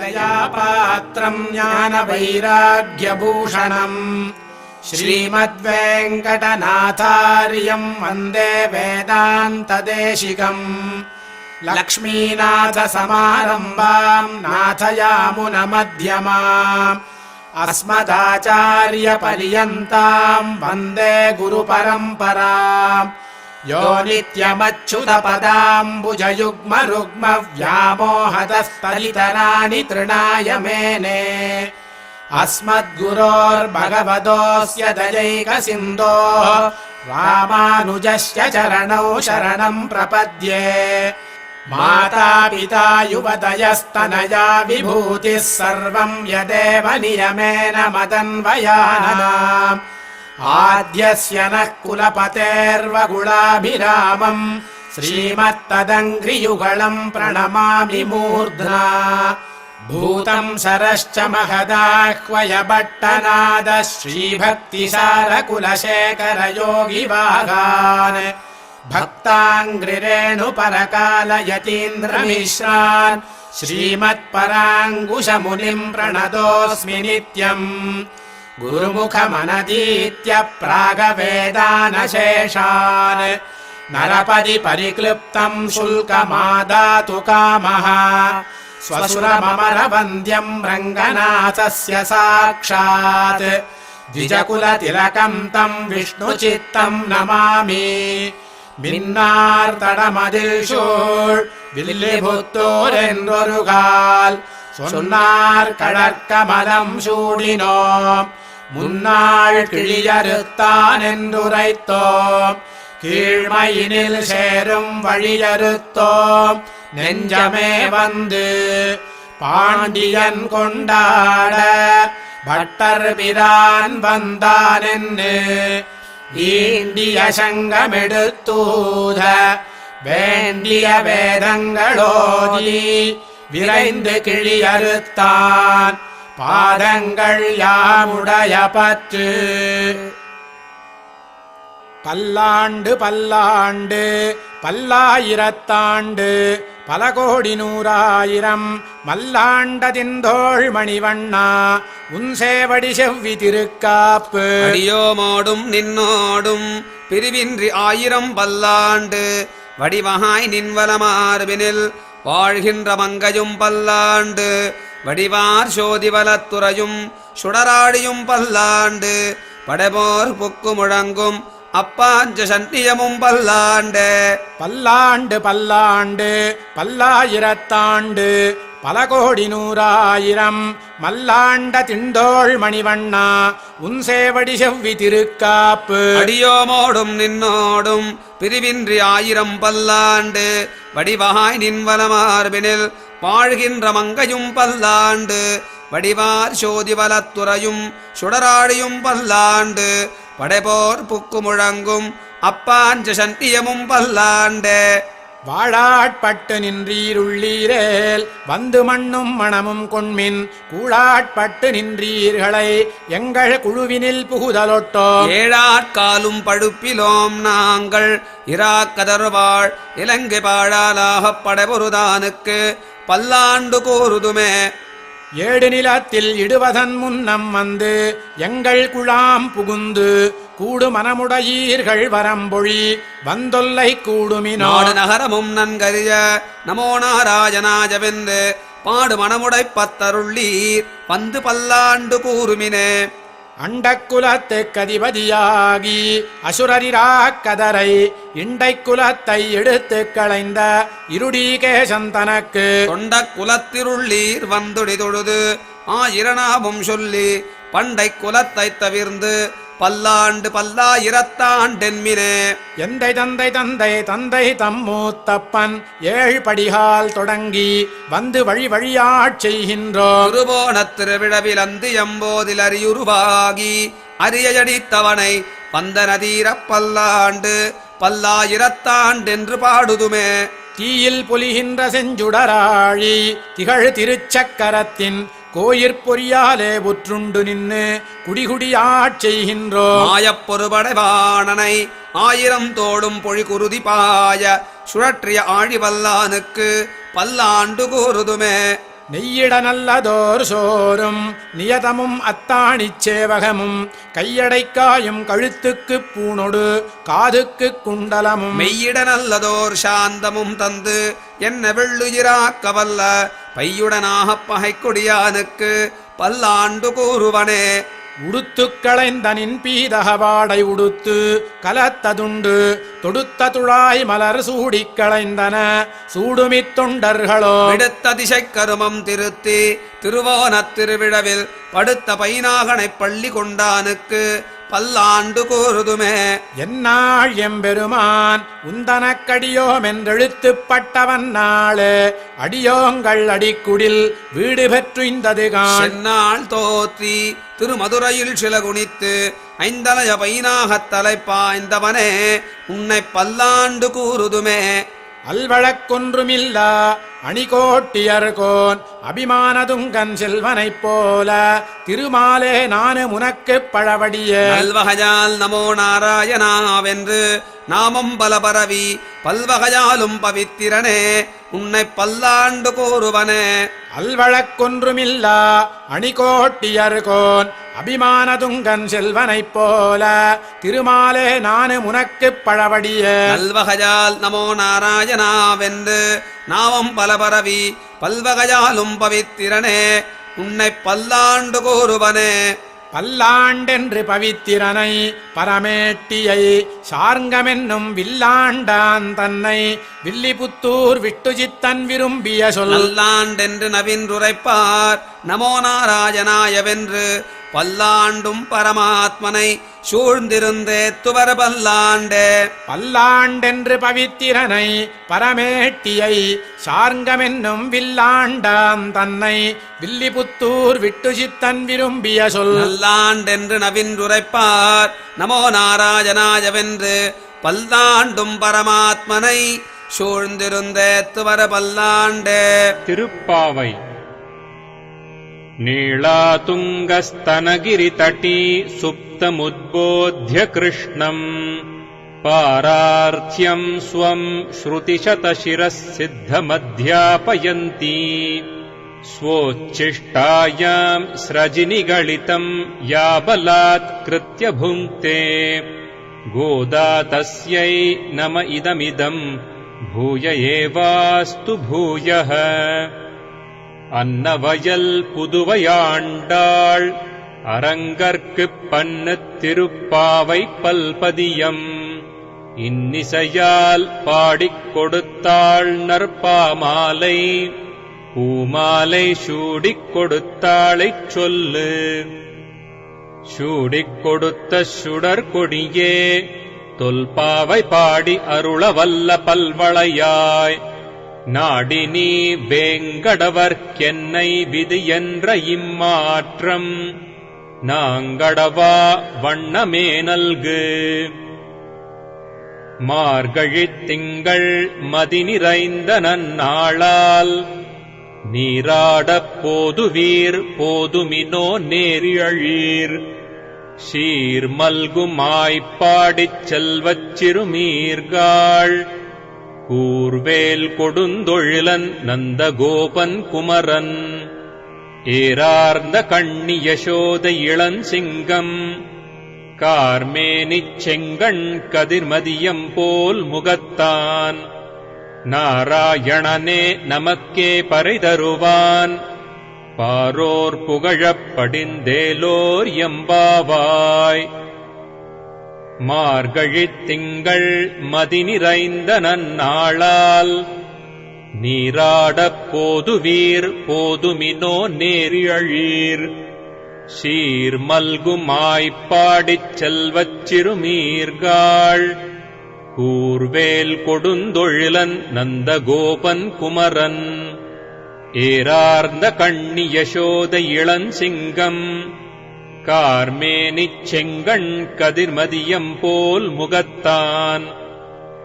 ராமானுஜதயாபாத்ரம் ஞானவைராக்யபூஷணம் ஸ்ரீமத்வேங்கடநாதார்யம் வந்தே வேதாந்ததேசிகம் லக்ஷ்மீநாதசமாரம்பாம் நாதயாமுனமத்யமாம் அஸ்மதாச்சார்யபர்யந்தாம் வந்தே குருபரம்பராம் யோ நித்யமச்சுதபதாம்புஜயுக்மருக்மவ்யாமோஹதஸ்தலிதராணி த்ருணாய மேனே அஸ்மத்குரோர்பகவதோஸ்ய தயைகசிந்தோः ராமானுஜஸ்ய சரணௌ சரணம் பிரபத்யே மாதாபிதா யுவதயஸ்தனயா விபூதிः சர்வம் யதேவ நியமேன மதன்வயானாம் ஆத்யஸ்ய நः குலபதேர்வகுலாபிராமம் ஸ்ரீமத்ததங்கிரியுகலம் பிரணமாமி மூர்த்னா பூதம் சரश्च மகதாஹ்வய பட்டநாத ஸ்ரீபக்திசாரகுலசேகர யோகிவாகான் பக்தாங்கிரேணுபரகாலயதீந்திரமிஸ்ரான் ஸ்ரீமத்பராங்குஷமுனிம் பிரணதோஸ்மி நித்யம் குருமுகமனதீத்ய பிராகவேதானசேஷான் நரபதி பரிக்ளுப்தம் சுல்கமாதாது காமः ஸ்வசுரமமரவந்தியம் ரங்கநாதஸ்ய சாக்ஷாத் த்விஜகுலதிலகம் தம் விஷ்ணுசித்தம் நமாமி மின்னார்தடமதில் சூழ் வில்லிபுத்தூர் என்றொருகால் சொன்னார் கடற்கமலம் சூடினோம் முன்னாள் கிழியறுத்தான் என்றுரைத்தோம் கீழ்மையினில் சேரும் வழியறுத்தோம் நெஞ்சமே வந்து பாண்டியன் கொண்டாட பட்டர் பிரான் வந்தான் என்று ஈண்டிய சங்கமெடுத்தூத வேண்டிய வேதங்களோதி விரைந்து கிழியறுத்தான் பாதங்கள் யாமுடைய பற்று பல்லாண்டு பல்லாண்டு பல்லாயிரத்தாண்டு பல கோடி நூறாயிரம் மல்லாண்டதிந்தோள் மணிவண்ணா உன் சேவடி செவ்வி திருக்காப்பு அடியோமோடும் நின்னோடும் பிரிவின்றி ஆயிரம் பல்லாண்டு வடிவகாய் நின்வலமார்பினில் வாழ்கின்ற மங்கையும் பல்லாண்டு வடிவார் சோதிவலத்துறையும் சுடராடியும் பல்லாண்டு படைபோர் புக்கு முழங்கும் அப்பாஞ்ச சண்டியமும் பல்லாண்டு பல்லாண்டு பல்லாண்டு பல்லாயிரத்தாண்டு பல கோடி நூறாயிரம் மல்லாண்ட திண்டோள் மணிவண்ணா உன் சேவடி செவ்வி திருக்காப்பு அடியோமோடும் நின்னோடும் பிரிவின்றி ஆயிரம் பல்லாண்டு வடிவகாய் நின்வலமார்பினில் வாழ்கின்ற மங்கையும் பல்லாண்டு வடிவார் சோதிவலத்துறையும் சுடராடியும் பல்லாண்டு படைபோர் புக்கு முழங்கும் அப்பாஞ்ச சண்டியமும் பல்லாண்டு வாழாட்பட்டு நின்றீருள்ளீரேல் வந்து மண்ணும் மணமும் கொண்மின் கூழாட்பட்டு நின்றீர்களை எங்கள் குழுவினில் புகுதலொட்டோம் ஏழாட்காலும் படுப்பிலோம் நாங்கள் இராக்கதர்வாள் இலங்கை பாழாலாகப் படைபொருதானுக்கு பல்லாண்டு கோருதுமே ஏடு நிலத்தில் இடுவதன் முன்னம் வந்து எங்கள் குழாம் புகுந்து கூடு மனமுடையீர்கள் வரம்பொழி வந்தொல்லை கூடுமினோ நாடு நகரமும் நன்கறிய நமோ நாராயணாஜவென்று பாடு மனமுடை பத்தருள்ளீர் வந்து பல்லாண்டு கூறுமினே அண்டக்குலத்து கதிபதியாகி அசுரரிராக்கதரை இண்டை குலத்தை எடுத்து களைந்த இருடீகேசன் தனக்கு தொண்ட குலத்திருள்ளீர் வந்துடி தொழுது ஆயிரனாவும் சொல்லி பண்டை குலத்தை தவிர்ந்து பல்லாண்டு பல்லாயிரத்தாண்டென்மினே எந்தை தந்தை தந்தை தந்தை தம்மூத்தப்பன் ஏழு படிகால் தொடங்கி வந்து வழி வழியாட் செய்கின்றோம் திருவோண திருவிழவில் அந்து எம்போதில் அறியுருவாகி அரியடித்தவனை வந்த நதீர பல்லாண்டு பல்லாயிரத்தாண்டென்று பாடுதுமே தீயில் பொலிகின்ற செஞ்சுடராழி திகழ் திருச்சக்கரத்தின் கோயிற்பொறியாலே உற்றுண்டு நின்று குடிகுடியாட் செய்கின்றோம் மாயப்பொருபடைவாணனை ஆயிரம் தோடும் பொழி குருதி பாய சுழற்றிய ஆழிவல்லானுக்கு பல்லாண்டு கூறுதுமே நெய்யிட நல்லதோர் சோறும் நியதமும் அத்தாணிச் சேவகமும் கையடைக்காயும் கழுத்துக்குப் பூணொடு காதுக்குக் குண்டலமும் மெய்யிட நல்லதோர் சாந்தமும் தந்து என்ன வெள்ளுயிராக்க வல்ல பையுடனாகப் பகைக்கொடியானுக்கு பல்லாண்டு கூறுவனே. உடுத்துக் களைந்தனின் பீதகவாடை உடுத்து கலத்ததுண்டு தொடுத்த துழாய் மலர் சூடிக் களைந்தன சூடுமித் தொண்டர்களோ விடுத்த திசைக் கருமம் திருத்தி திருவோணத் திருவிழவில் படுத்த பைனாகனைப் பள்ளி கொண்டானுக்கு பல்லாண்டு கூறுதுமே. என்னாள் எம்பெருமான் உந்தனக்கடியோமென்றெழுத்துப்பட்டவன் நாளே அடியோங்கள் அடிக்குடில் வீடு பெற்றுந்ததுகான் சென்னாள் தோற்றி திருமதுரையில் சில குனித்து ஐந்தலைய பைனாகத் தலைப்பாய்ந்தவனே உன்னை பல்லாண்டு கூறுதுமே. அல்வழக்கொன்றுமில்லா அணிகோட்டியர்கோன் அபிமானதுங்கன் செல்வனைப் போல திருமாலே நானு முனக்குப் பழவடிய பல்வகையால் நமோ நாராயணாவென்று நாமம் பலபரவி பல்வகையாலும் பவித்திரனே உன்னை பல்லாண்டு கூறுவனே. அல்வழக்கொன்றுமில்லா அணிகோட்டியர்கோன் அபிமானதுங்கன் செல்வனைப் போல திருமாலே நானு முனக்குப் பழவடிய பல்வகையால் நமோ நாராயணாவென்று நாமம் பலபரவி பல்வகையாலும் பவித்திரனே உன்னை பல்லாண்டு கூறுவனே. பல்லாண்டென்று பவித்திரனை பரமேட்டியை சார்ங்கமென்னும் வில்லாண்டான் தன்னை வில்லிபுத்தூர் விட்டுஜித்தன் விரும்பிய சொல் நல்லாண்டென்று நவின்றுரைப்பார் நமோ நாராயணாயவென்று பல்லாண்டும் பரமாத்மனை சூழ்ந்திருந்தே துவர பல்லாண்டே. பல்லாண்டென்று பவித்திரனை பரமேட்டியை சார்ங்கமென்னும் வில்லாண்டான் தன்னை வில்லிபுத்தூர் விட்டுஜித்தன் விரும்பிய சொல் நல்லாண்டென்று நவின்றுரைப்பார் நமோ நாராயணாயவென்று பல்லாண்டும் பரமாத்மனை சூழ்ந்திருந்தே துவர பல்லாண்டே. திருப்பாவை नीलातुङ्गस्तनगिरितटी सुप्तमुद्बोध्य कृष्णम् पारार्थ्यम् स्वम् श्रुतिशतशिरः सिद्धमध्यापयन्ती स्वोच्छिष्टायाम् स्रजिनिगलितम् या बलात्कृत्य भुङ्क्ते गोदा तस्यै नम इदमिदम् भूय एवास्तु भूयः அன்னவயல் புதுவையாண்டாள் அரங்கற்குப் பன்னுத் திருப்பாவை பல்பதியம் இன்னிசையால் பாடிக் கொடுத்தாள் நற்பாமாலை பூமாலை சூடிக் கொடுத்தாளைச் சொல்லு. சூடிக் கொடுத்த சுடர்கொடியே தொல்பாவை பாடி அருளவல்ல பல்வளையாய் நாடினி வேங்கடவர்க்கென்னை விதி என்ற இம்மாற்றம் நாங்கடவா வண்ணமே நல்கு. மார்கழித் திங்கள் மதி நிறைந்த நன்னாளால் நீராடப் போதுவீர் போதுமினோ நேரியழீர் சீர்மல்குமாய்ப்பாடிச் செல்வச் சிறுமீர்காள் கூர்வேல் கொடுந்தொழிலன் நந்தகோபன் குமரன் ஏரார்ந்த கண்ணி யசோத இளஞ்சிங்கம் கார்மேனிச் செங்கண் கதிர்மதியம் போல் முகத்தான் நாராயணனே நமக்கே பறைதருவான் பாரோர் புகழப் படிந்தேலோர் எம்பாவாய். மார்கழித் திங்கள் மதி நிறைந்த நன்னாளால் நீராடப் போதுவீர் போதுமினோ நேரியழீர் சீர்மல்குமாய்ப்பாடிச் செல்வச் சிறுமீர்காள் கூர்வேல் கொடுந்தொழிலன் நந்தகோபன் குமரன் ஏரார்ந்த கண்ணி யசோத இளஞ்சிங்கம் கார்மேனிச் செங்கண் கதிர்மதியம் போல் முகத்தான்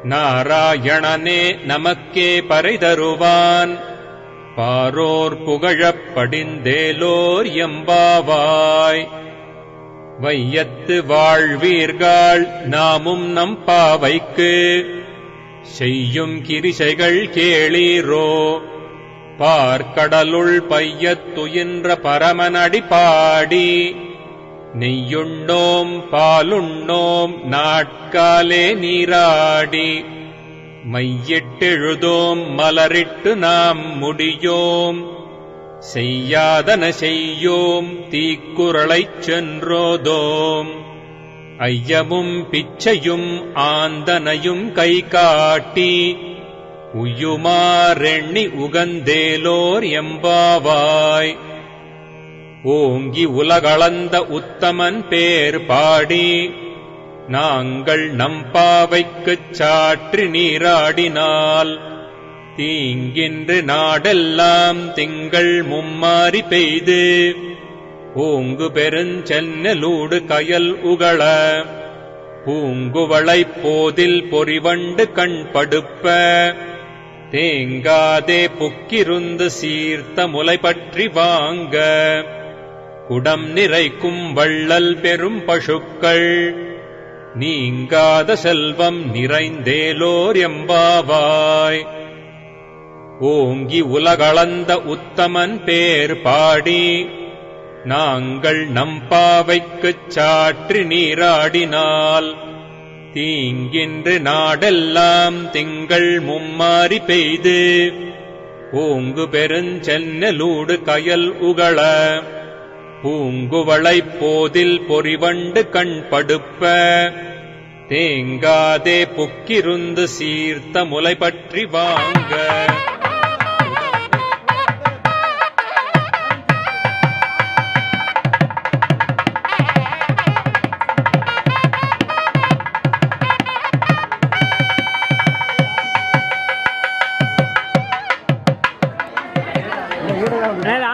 நாராயணனே நமக்கே பறைதருவான் பாரோர் புகழப் படிந்தேலோர் எம்பாவாய். வையத்து வாழ்வீர்கள் நாமும் நம் பாவைக்கு செய்யும் கிரிசைகள் கேளீரோ பார்க்கடலுள் பையத்துயின்ற பரமனடி பாடி நெய்யுண்ணோம் பாலுண்ணோம் நாட்காலே நீராடி மையிட்டெழுதோம் மலரிட்டு நாம் முடியோம் செய்யாதன செய்யோம் தீக்குறளைச் சென்றோதோம் ஐயமும் பிச்சையும் ஆந்தனையும் கை காட்டி உய்யுமாறெண்ணி உகந்தேலோர் எம்பாவாய் ஓங்கி உலகளந்த உத்தமன் பேர் பாடி நாங்கள் நம்பாவைக்குச் சாற்றி நீராடினால் தீங்கின்று நாடெல்லாம் திங்கள் மும்மாறி பெய்து ஓங்கு பெருஞ்சென்னலூடு கயல் உகள பூங்குவளைப் போதில் பொறிவண்டு கண் படுப்ப தேங்காதே புக்கிருந்து சீர்த்த முலை பற்றி வாங்க குடம் நிறைக்கும் வள்ளல் பெரும் பசுக்கள் நீங்காத செல்வம் நிறைந்தேலோர் எம்பாவாய் ஓங்கி உலகளந்த உத்தமன் பேர் பாடி நாங்கள் நம்பாவைக்குச் சாற்றி நீராடினால் தீங்கின்று நாடெல்லாம் திங்கள் மும்மாரி பெய்து ஓங்கு பெருஞ்சென்னலூடு கயல் உகள பூங்குவளைப் போதில் பொறிவண்டு கண் படுப்ப தேங்காதே புக்கிருந்து சீர்த்த முலை பற்றி வாங்க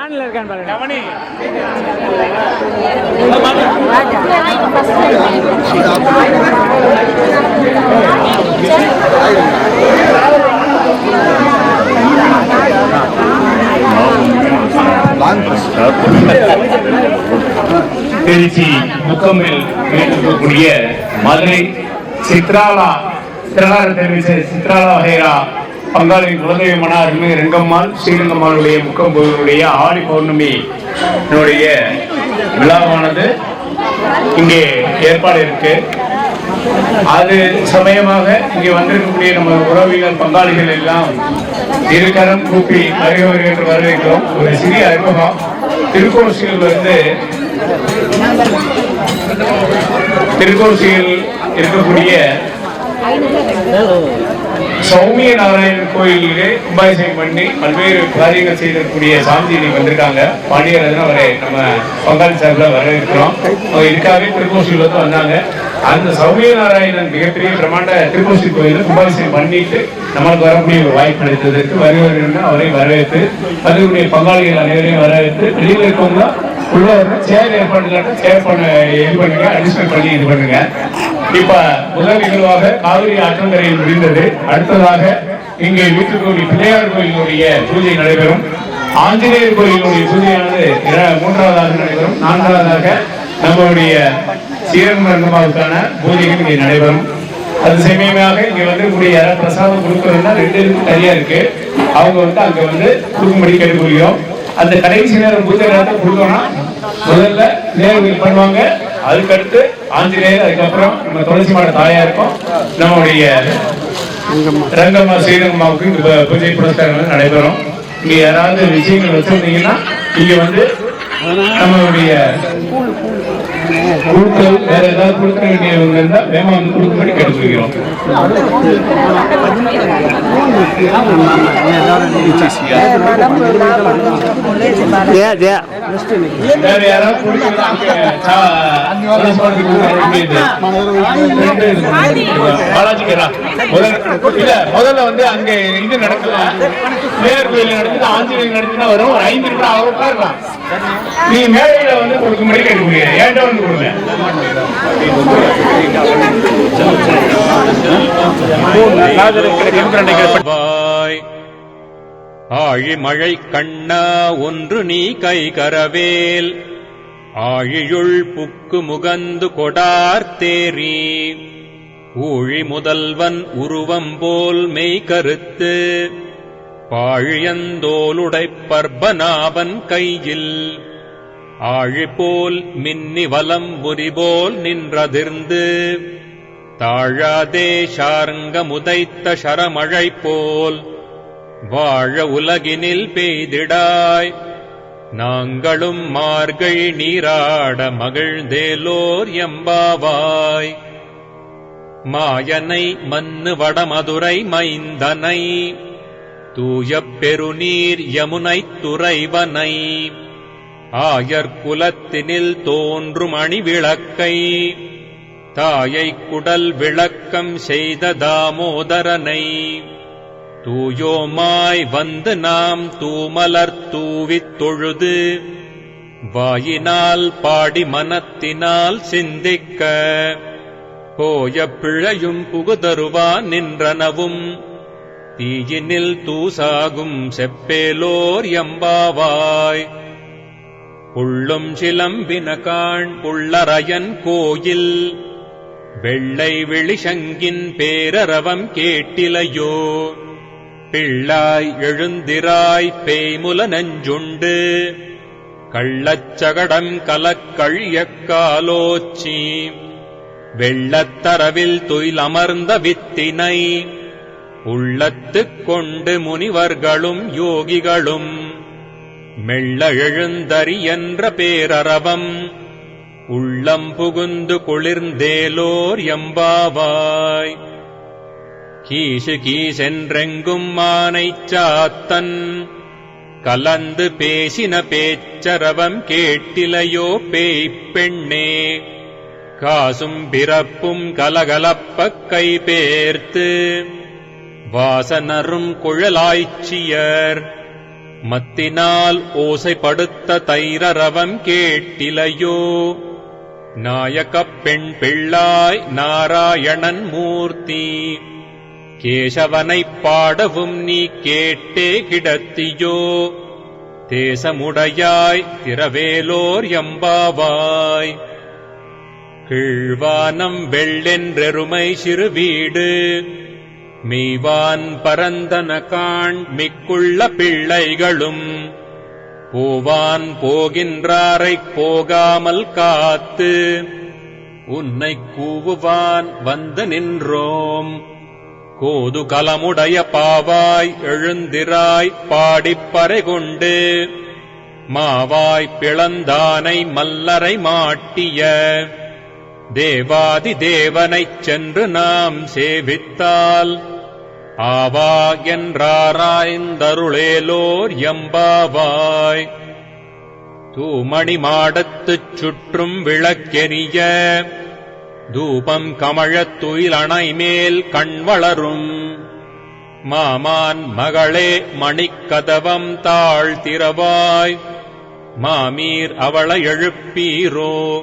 ஆன்ல இருக்கான்னு பாருங்க. திருச்சி முக்கம்பில் இருக்கக்கூடிய மதுரை சித்ராலா வகைரா பங்காளி குலதெய்வமான அருள்மிகு ரெங்கம்மாள் ஸ்ரீரங்கம்மாளுடைய முக்கம்புடைய ஆடி பௌர்ணமி விழாவானது இங்கே ஏற்பாடு இருக்கு. அது சமயமாக இங்கே வந்திருக்கக்கூடிய நம்ம உறவினர் பங்காளிகள் எல்லாம் இருக்கரம் கூப்பி வருகிறவர்கள் என்று வரவேற்கிறோம். ஒரு சிறிய அறிமுகம். திருக்கோசியில் இருக்கக்கூடிய சௌமிய நாராயணன் கோயிலே கும்பாபிஷேகம் பண்ணி பல்வேறு காரியங்கள் செய்திருக்கக்கூடிய சாந்தி இன்னைக்கு வந்திருக்காங்க. பாண்டியராஜன் அவரை நம்ம பங்காளி சார்பில் வரவேற்கிறோம். அவங்க இதுக்காகவே திருக்கோசியில் வந்து வந்தாங்க. அந்த சௌமிய நாராயணன் மிகப்பெரிய பிரமாண்ட திருக்கோசி கோயிலில் கும்பாபிஷேகம் பண்ணிட்டு நம்மளுக்கு வரக்கூடிய ஒரு வாய்ப்பு அளித்ததற்கு வருவார்கள் அவரை வரவேற்று அதனுடைய பங்காளிகள் அனைவரையும் வரவேற்று வெளியில் இருக்கவங்க உள்ள சேர் ஏற்பாடு சேர் பண்ண இது பண்ணுங்க, அடிஷனல் பண்ணி இது பண்ணுங்க. இப்ப முதல் நிகழ்வாக காவிரி ஆற்றங்கரையில் முடிந்தது. அடுத்ததாக இங்கே வீட்டுக்கோவில் பிள்ளையார் கோயிலுடைய பூஜை நடைபெறும். ஆஞ்சநேயர் கோயிலுடைய பூஜையானது மூன்றாவதாக நடைபெறும். நான்காவதாக நம்மளுடைய ஸ்ரீரங்கம்மாவுக்கான பூஜைகள் இங்கே நடைபெறும். அது சமயமாக இங்க வந்து யாராவது பிரசாதம் கொடுக்கறதுனா 2 இருக்கு தனியா இருக்கு. அவங்க வந்து அங்க வந்து கொடுக்கும்படி கேட்டுக்கொள்கிறோம். அந்த கடைசி நேரம் பூஜை நேரத்தை கொடுக்கணும்னா முதல்ல நேர்வுகள் பண்ணுவாங்க. அதுக்கடுத்து ஆஞ்சநேயர், அதுக்கப்புறம் நம்ம துளசி மாட தாயா இருக்கும். நம்முடைய ரங்கம்மா ஸ்ரீரங்கம்மாவுக்கு இந்த பூஜை புரஸ்காரங்கள் நடைபெறும். இங்க யாராவது விஷயங்கள் வச்சிருந்தீங்கன்னா இங்க வந்து நம்மளுடைய கொடுத்தல் வேற ஏதாவது கொடுக்க வேண்டியவங்க இருந்தா வேமா வந்து கொடுக்கும்படி கேட்டுக்கொள்கிறோம். வேற யாராவது முதல்ல வந்து அங்க இது நடக்கலாம். பிள்ளையார் கோயில் நடக்குது, ஆஞ்சநேயர் நடக்குதுன்னா வரும். 5 நிமிடம் அவங்க உட்காரலாம். நீ மேடையில வந்து கொடுக்கும்படி கேட்டுக்கொள்கிறேன். ஏன்டா வந்து கொடுங்க. ஆழிமழை கண்ணா ஒன்று நீ கை கரவேல் ஆழியுள் புக்கு முகந்து கொடார் தேரி ஊழி முதல்வன் உருவம் போல் மெய் கருத்து பாழியந்தோலுடைப் பர்பநாபன் கையில் ஆழிபோல் மின்னி வலம் புரிபோல் நின்றதிர்ந்து தாழாதே ஷார்ங்க முதைத்த ஷரமழை போல் வாழ உலகினில் பெய்திடாய். நாங்களும் மார்கழி நீராட மகிழ்ந்தேலோர் எம்பாவாய். மாயனை மன்னு வடமதுரை மைந்தனை தூய பெருநீர் யமுனை துறைவனை ஆயர்குலத்தினில் தோன்றும் அணிவிளக்கை தாயை குடல் விளக்கம் செய்த தாமோதரனை தூயோமாய் வந்து நாம் தூமலர் தூவித் தொழுது வாயினால் பாடி மனத்தினால் சிந்திக்க போய பிழையும் புகுதருவான் நின்றனவும் தீயினில் தூசாகும் செப்பேலோர் எம்பாவாய். புள்ளும் சிலம்பினகாண் புள்ளரையன் கோயில் வெள்ளை விழிசங்கின் பேரரவம் கேட்டிலையோ. பிள்ளாய் எழுந்திராய் பேய்முல நெஞ்சுண்டு கள்ளச்சகடம் கலக்கழியக் காலோச்சி வெள்ளத்தரவில் துயிலமர்ந்த வித்தினை உள்ளத்துக் கொண்டு முனிவர்களும் யோகிகளும் மெல்ல எழுந்தறி என்ற பேரரவம் உள்ளம் புகுந்து குளிர்ந்தேலோர் எம்பாவாய். கீசு கீசென்றெங்கும் மானைச் சாத்தன் கலந்து பேசின பேச்சரவம் கேட்டிலையோ பேய்ப்பெண்ணே. காசும் பிறப்பும் கலகலப்பக் கைபேர்த்து வாசனரும் குழலாய்ச்சியர் மத்தினால் ஓசைப்படுத்த தைரரவம் கேட்டிலையோ. நாயகப் பெண் பிள்ளாய் நாராயணன் மூர்த்தி கேசவனைப் பாடவும் நீ கேட்டே கிடத்தியோ. தேசமுடையாய் திரவேலோர் எம்பாவாய். கீழ்வானம் வெள்ளென்றெருமை சிறு வீடு மெய்வான் பரந்தன காண் மிக்குள்ள பிள்ளைகளும் போவான் போகின்றாரைப் போகாமல் காத்து உன்னைக் கூவுவான் வந்து நின்றோம். கோது கலமுடைய பாவாய் எழுந்திராய் பாடிப்பறை கொண்டு மாவாய் பிளந்தானை மல்லரை மாட்டிய தேவாதி தேவனைச் சென்று நாம் சேவித்தால் ஆவா என்றாராய்ந்தருளேலோர் எம்பாவாய். தூமணி மாடத்துச் சுற்றும் விளக்கெரிய தூபம் கமழத் துயிலணை மேல் கண் வளரும் மாமான் மகளே மணிக்கதவம் தாழ்த்திரவாய். மாமீர் அவளை எழுப்பீரோ.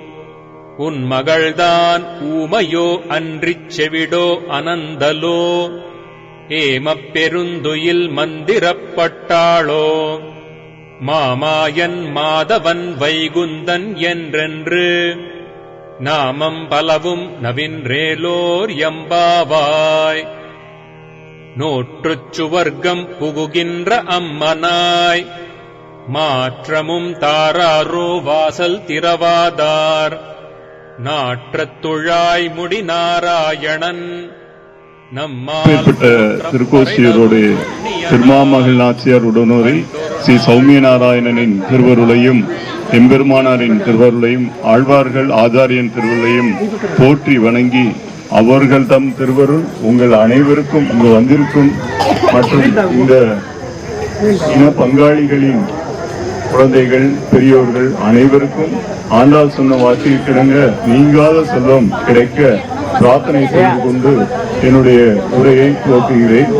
உன் மகள்தான் ஊமையோ அன்றிச் செவிடோ அனந்தலோ. ஏமப் பெருந்துயில் மந்திரப்பட்டாளோ. மாமாயன் மாதவன் வைகுந்தன் என்றென்று நாமம் பலவும் நவின்றேலோர் எம்பாவாய். நோற்றுச் சுவர்க்கம் புகுகின்ற அம்மனாய் மாற்றமும் தாராரோ வாசல் திரவாதார். நாற்றத் துழாய் முடி நாராயணன் நம்மேற்பட்ட திருக்கோசியரோடு திருமாமகள் நாச்சியார் உடனோரை ஸ்ரீ சௌமியநாராயணனின் திருவருளையும் எம்பெருமானாரின் திருவருளையும் ஆழ்வார்கள் ஆச்சாரியன் திருவருளையும் போற்றி வணங்கி அவர்கள் தம் திருவருள் உங்கள் அனைவருக்கும் இங்கு வந்திருக்கும் மற்றும் இந்த இன பங்காளிகளின் குழந்தைகள் பெரியோர்கள் அனைவருக்கும் ஆண்டாள் சொன்ன வார்த்தைக்கு கிடங்க நீங்காத செல்வம் கிடைக்க பிரார்த்தனை செய்து கொண்டு என்னுடைய உரையை துவக்குகிறேன்.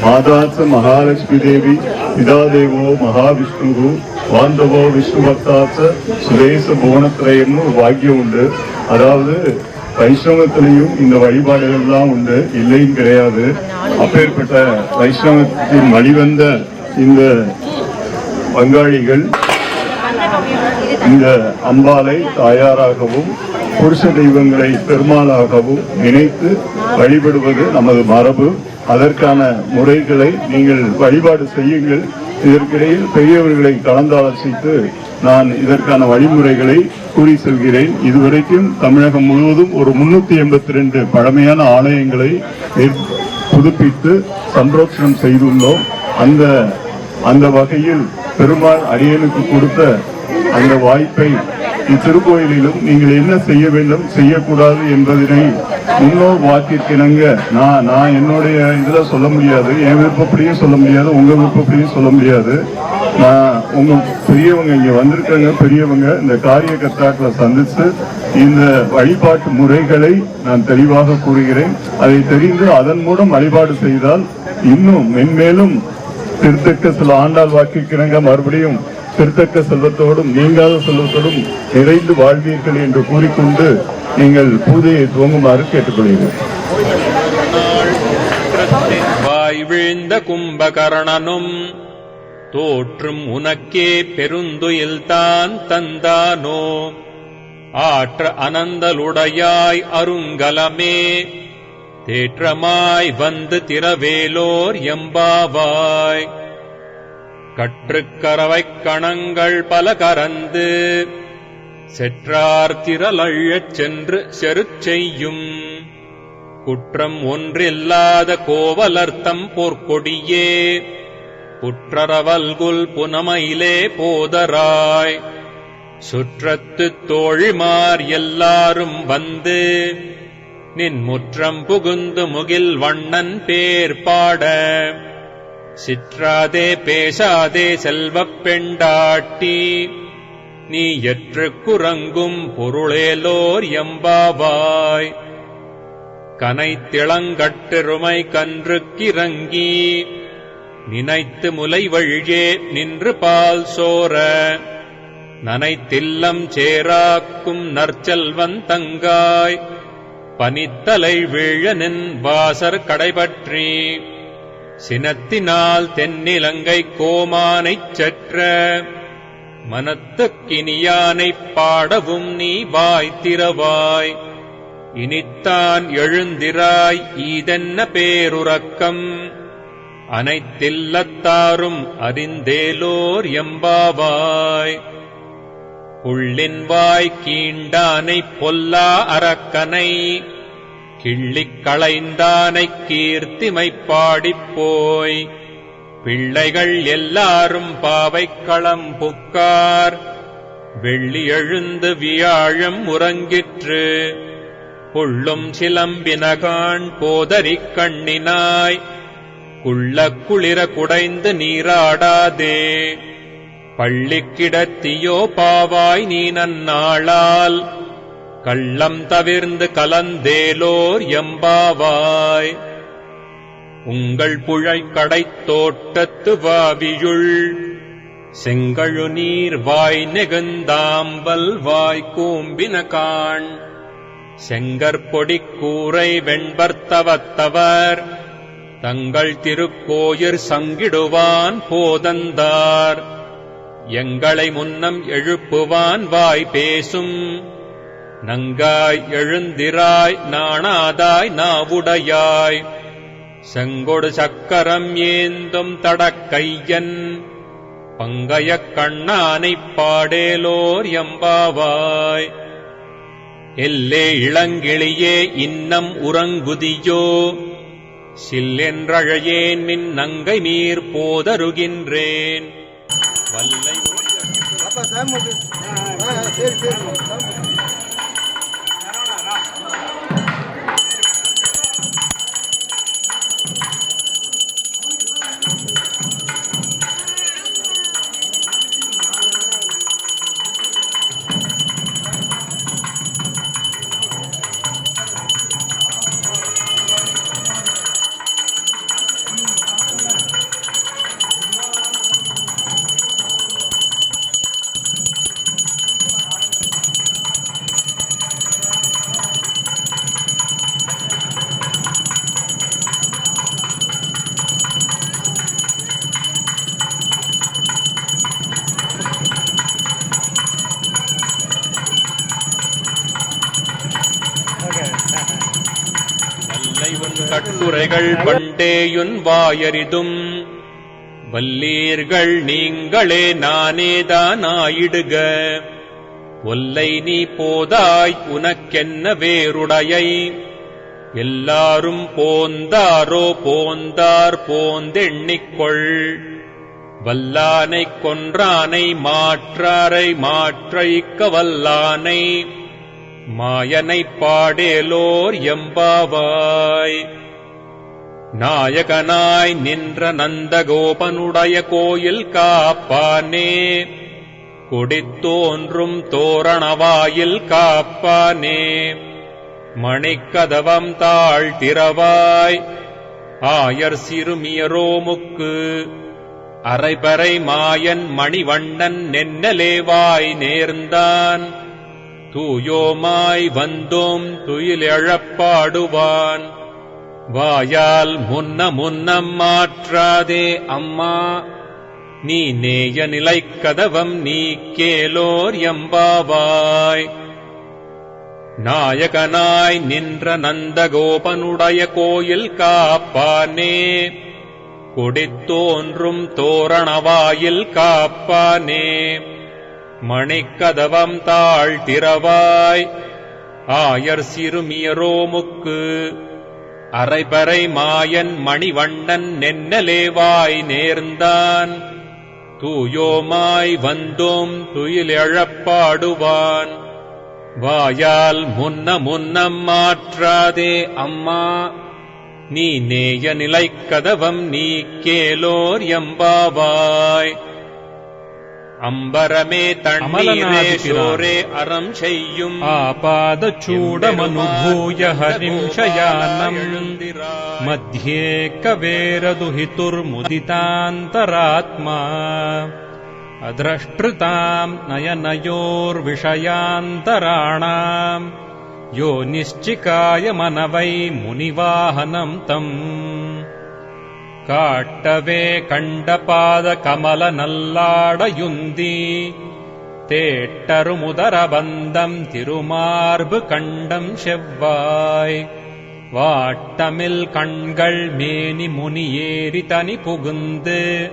மாதாச மகாலட்சுமி தேவி பிதாதேவோ மகாவிஷ்ணு வாந்தவோ விஷ்ணு பக்தாச சுதேச புவனத்திரயம்னு ஒரு வாக்கியம் உண்டு. அதாவது வைஷ்ணவத்திலையும் இந்த வழிபாடுகள் எல்லாம் உண்டு, இல்லையும் கிடையாது. அப்பேற்பட்ட வைஷ்ணவத்தின் வழிவந்த இந்த பங்காளிகள் இந்த அம்பாளை தாயாராகவும் புருஷ தெய்வங்களை பெருமாளாகவும் நினைத்து வழிபடுவது நமது மரபு. அதற்கான முறைகளை நீங்கள் வழிபாடு செய்யுங்கள். இதற்கிடையில் பெரியவர்களை கலந்தாலோசித்து நான் இதற்கான வழிமுறைகளை கூறி செல்கிறேன். இதுவரைக்கும் தமிழகம் முழுவதும் ஒரு 382 பழமையான ஆலயங்களை புதுப்பித்து சம்ரட்சணம் செய்துள்ளோம். அந்த வகையில் பெருமாள் அடியனுக்கு கொடுத்த அந்த வாய்ப்பை இத்திருக்கோயிலிலும் நீங்கள் என்ன செய்ய வேண்டும் செய்யக்கூடாது என்பதனை முன்னோர் வாக்கிற்கிணங்க நான் என்னுடைய இதுல சொல்ல முடியாது, என் விருப்பப்படியும் சொல்ல முடியாது, உங்க விருப்பப்படியும் சொல்ல முடியாது. நான் உங்க பெரியவங்க இங்க வந்திருக்காங்க, பெரியவங்க இந்த காரிய கர்த்தாக்களை சந்திச்சு இந்த வழிபாட்டு முறைகளை நான் தெளிவாக கூறுகிறேன். அதை தெரிந்து அதன் மூலம் வழிபாடு செய்தால் இன்னும் மென்மேலும் திருத்தக்க சில ஆண்டாள் வாக்கிற்கிணங்க மறுபடியும் திருத்தக்க செல்வத்தோடும் நீங்காத செல்வத்தோடும் நிறைந்து வாழ்வீர்கள் என்று கூறிக்கொண்டு நீங்கள் பூஜையை துவங்குமாறு கேட்டுக்கொள்கிறேன். வாய் வீழ்ந்த கும்பகர்ணனும் தோற்றும் உனக்கே பெருந்துயில்தான் தந்தானோ ஆற்ற அனந்தலுடையாய் அருங்கலமே தேற்றமாய் வந்து திரவேலோர் எம்பாவாய் கற்றுக்கரவைக் கணங்கள் பல கரந்து செற்றார் திரளழச் சென்று செருச்செய்யும் குற்றம் ஒன்றில்லாத கோவலர்த்தம் போர்க்கொடியே புற்றரவல்குல் புனமையிலே போதராய் சுற்றத்துத் தோழிமார் எல்லாரும் வந்து நின் முற்றம் புகுந்து முகில் வண்ணன் பேர் பாட சிற்றாதே பேசாதே செல்வப் பெண்டாட்டி நீ எற்று குரங்கும் பொருளேலோர் எம்பாவாய் கனைத்திளங்கட்டெருமை கன்றுக்கிறங்கி நினைத்து முலை வழியே நின்று பால் சோர நனைத்தில்லம் சேராக்கும் நற்செல்வன் தங்காய் பனித்தலை வீழ நின் வாசற் கடைபற்றி சினத்தினால் தென்னிலங்கை கோமானைச் செற்ற மனத்துக்கினியானைப் பாடவும் நீ வாய்த்திரவாய் இனித்தான் எழுந்திராய் ஈதென்ன பேருறக்கம் அனைத்தில்லத்தாரும் அறிந்தேலோர் எம்பாவாய் புள்ளின் வாய் கீண்டானைப் பொல்லா அரக்கனை கிள்ளிக் களைந்தானைக் கீர்த்திமைப் பாடிப்போய் பிள்ளைகள் எல்லாரும் பாவைக்களம் புக்கார் வெள்ளி எழுந்து வியாழம் உறங்கிற்று புள்ளும் சிலம்பினகான் போதரிக் கண்ணினாய் குள்ள குளிர குடைந்து நீராடாதே பள்ளிக்கிடத்தியோ பாவாய் நீ நன்னாளால் கள்ளம் தவிர்ந்து கலந்தேலோர் எம்பாவாய் உங்கள் புழைக்கடைத் தோட்டத்து வாவியுள் செங்கழு நீர் வாய் நெகுந்தாம்பல் வாய் கூம்பினகான் செங்கற்பொடிக் கூரை வெண்பர்த்தவத்தவர் தங்கள் திருக்கோயிற் சங்கிடுவான் போதந்தார் எங்களை முன்னம் எழுப்புவான் வாய் பேசும் நங்காய் எழுந்திராய் நாணாதாய் நாவுடையாய் செங்கொடு சக்கரம் ஏந்தும் தடக்கையன் பங்கயக் கண்ணானைப் பாடேலோர் எம்பாவாய் எல்லே இளங்கிளியே இன்னம் உறங்குதியோ சில்லென்றழையேன் நின் நங்கை மீர் போதருகின்றேன் வல்லை வார்த்தைகள் பண்டேயுன் வாயறிதும் வல்லீர்கள் நீங்களே நானேதானாயிடுக. ஒல்லை நீ போதாய் உனக்கென்ன வேறுடையை, எல்லாரும் போந்தாரோ போந்தார் போந்தெண்ணிக்கொள். வல்லானைக் கொன்றானை மாற்றாரை மாற்றழிக்க வல்லானை, மாயனைப் பாடேலோர் எம்பாவாய். நாயகனாய் நின்ற நந்தகோபனுடைய கோயில் காப்பானே, கொடித்தோன்றும் தோரணவாயில் காப்பானே. மணிக்கதவம் தாழ்த்திரவாய் ஆயர் சிறுமியரோமுக்கு, அரைபறை மாயன் மணிவண்ணன் நென்னலேவாய் நேர்ந்தான். தூயோமாய் வந்தோம் துயிலெழப்பாடுவான். வாயால் முன்னம் மாற்றாதே அம்மா, நீ நேய நிலைக்கதவம் நீ கேலோர் எம்பாவாய். நாயகனாய் நின்ற நந்தகோபனுடைய கோயில் காப்பானே, கொடித்தோன்றும் தோரணவாயில் காப்பானே. மணிக்கதவம் தாழ்த்திரவாய் ஆயர் சிறுமியரோமுக்கு, அரைபறை மாயன் மணிவண்ணன் நென்னலேவாய் நேர்ந்தான். தூயோமாய் வந்தோம் துயிலெழப்பாடுவான். வாயால் முன்னம் மாற்றாதே அம்மா, நீ நேய நிலைக்கதவம் நீ கேலோர் எம்பாவாய். அம்பரமே தண்ணீரே சோரே அறம் செய்யும் ஆபாதச்சூடமனுபூய ஹரிம் சயானம் மத்யே கவேரதுஹிதுர்முதிதாந்தராத்மா அத்ரஷ்ட்ருதாம் நயனயோர்விஷயாந்தராணாம் யோ நிಶ್ಚಿಕಾய மனவை முனிவாஹனம் தம். காட்டவே கண்டபாத கமல நல்லாடையுந்தி தேட்டருமுதரபந்தம் திருமார்பு கண்டம் செவ்வாய். வாட்டமில் கண்கள் மேனி முனியேறி தனி புகுந்து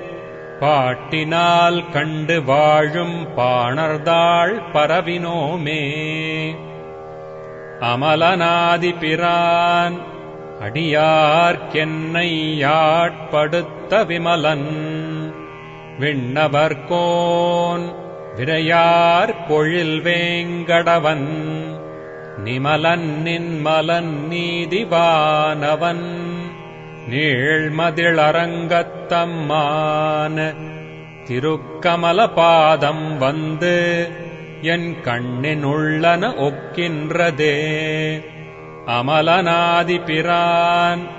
பாட்டினால் கண்டு வாழும் பாணர்தாள் பரவினோமே. அமலநாதி பிரான் அடியார்க்கென்னை யாட்படுத்த விமலன் விண்ணவர்கோன் விரையார் பொழில் வேங்கடவன். நிமலன் நின்மலன் நீதிவானவன் நீழ்மதிளரங்கத்தம்மான். திருக்கமல பாதம் வந்து என் கண்ணினுள்ளன ஒக்கின்றதே. அமலநாதி பிரான்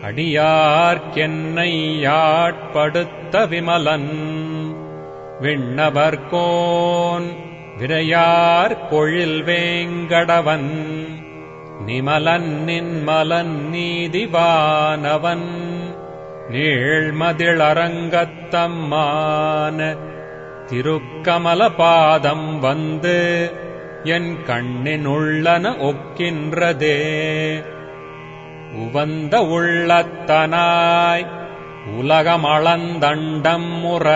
அடியார்க்கென்னை யாட்படுத்த விமலன் விண்ணவர்கோன் விரையார் பொழில் வேங்கடவன். நிமலன் நின்மலன் நீதிவானவன் நீழ்மதிளரங்கத்தம்மான். திருக்கமல பாதம் வந்து என் கண்ணினுள்ளன ஒக்கின்றதே. உவந்த உள்ளத்தனாய் உலகமளந்தண்டம் முற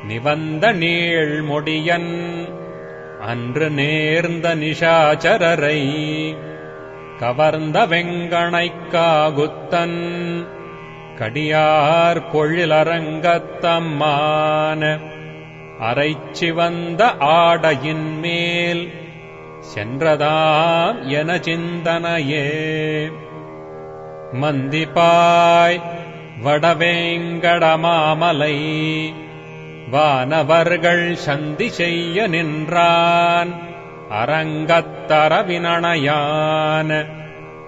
நிவந்த நீழ்மொடியன் அன்று நேர்ந்த நிஷாச்சரரை கவர்ந்த வெங்கணைக்காகுத்தன் கடியார் பொழிலரங்கத்தம்மான. அரைச்சிவந்த ஆடையின் மேல் சென்றதாம் என சிந்தனையே. மந்திப்பாய் வடவேங்கடமாமலை வானவர்கள் சந்தி செய்ய நின்றான் அரங்கத்தரவினணையான்.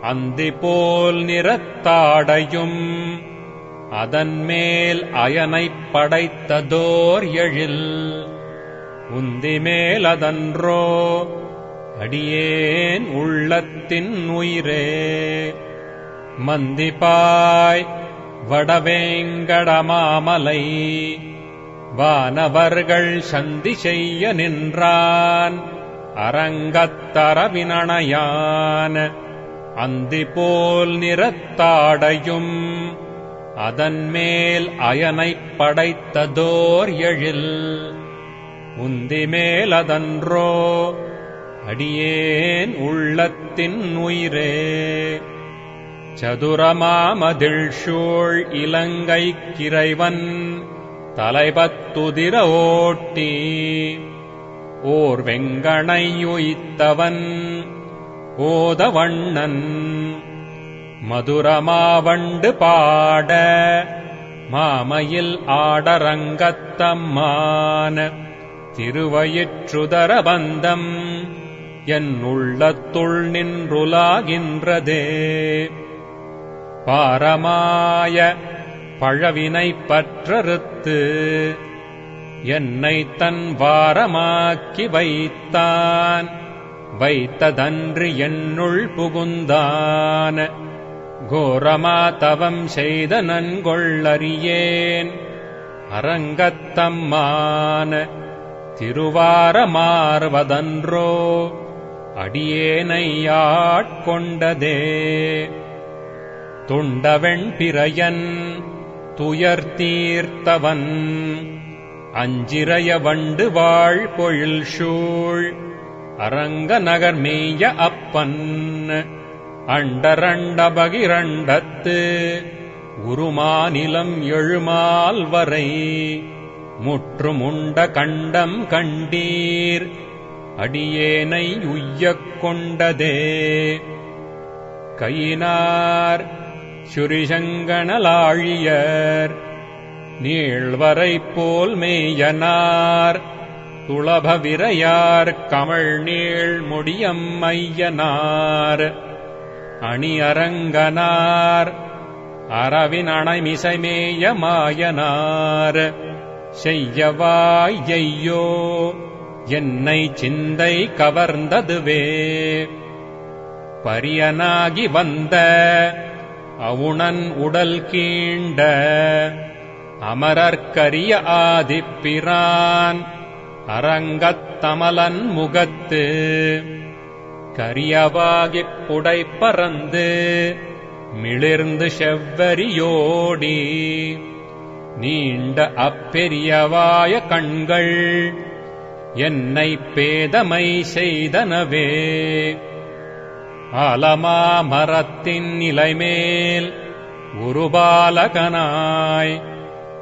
அந்திபோல் நிறத்தாடையும் அதன்மேல் அயனைப் படைத்ததோர் எழில். உந்திமேல் அதன்றோ அடியேன் உள்ளத்தின் உயிரே. மந்திப்பாய் வடவேங்கடமாமலை வானவர்கள் சந்தி செய்ய நின்றான் அரங்கத்தரவினணையான். அந்தி போல் நிறத்தாடையும் அதன்மேல் அயனைப் படைத்ததோர் எழில் உந்தி மேல் அதன்றோ அடியேன் உள்ளத்தின் உயிரே. சதுரமாமதில் சூழ் இலங்கைக் கிறைவன் தலைபத்துதிர ஓட்டி ஓர் வெங்கணை உய்த்தவன் ஓதவண்ணன் மதுரமாவண்டு பாட மாமையில் ஆடரங்கத்தம்மான திருவயிற்றுதர பந்தம் என் உள்ளத்துள் நின்றுலாகின்றதே. பாரமாய பழவினை பற்றறுத்து என்னை தன் வாரமாக்கி வைத்தான் வைத்ததன்று என்னுள் புகுந்தான் கோரமா தவம் செய்த நன்கொள்ளறியேன் அரங்கத்தம்மான திருவாரமார்வதன்றோ அடியேனையாட்கொண்டதே. துண்டவெண் பிறையன் துயர் தீர்த்தவன் அஞ்சிறைய வண்டு வாழ் பொழில் சூழ் அரங்க நகர் மேய அப்பன் அண்டரண்ட பகிரண்டத்து உருமாநிலம் எழுமால் வரை முற்றுமுண்ட கண்டம் கண்டீர் அடியேனை உய்யக் கொண்டதே. கையினார் சுரிசங்கணலாழியர் நீள்வரை போல் மேயனார் துளபவிரையார் கமழ் நீள் முடியம்மையனார் அணியரங்கனார் அரவின் அணைமிசைமேய மாயனார் செய்யவாயையோ என்னை சிந்தை கவர்ந்ததுவே. பரியனாகி வந்த அவுணன் உடல் கீண்ட அமரர்க்கரிய ஆதிப்பிரான் அரங்கத்தமலன் முகத்து கரியவாகிப் புடை பறந்து மிளிர்ந்து செவ்வரியோடி நீண்ட அப்பெரியவாய கண்கள் என்னை பேதமை செய்தனவே. ஆலமா மரத்தின் நிலைமேல் உருபாலகனாய்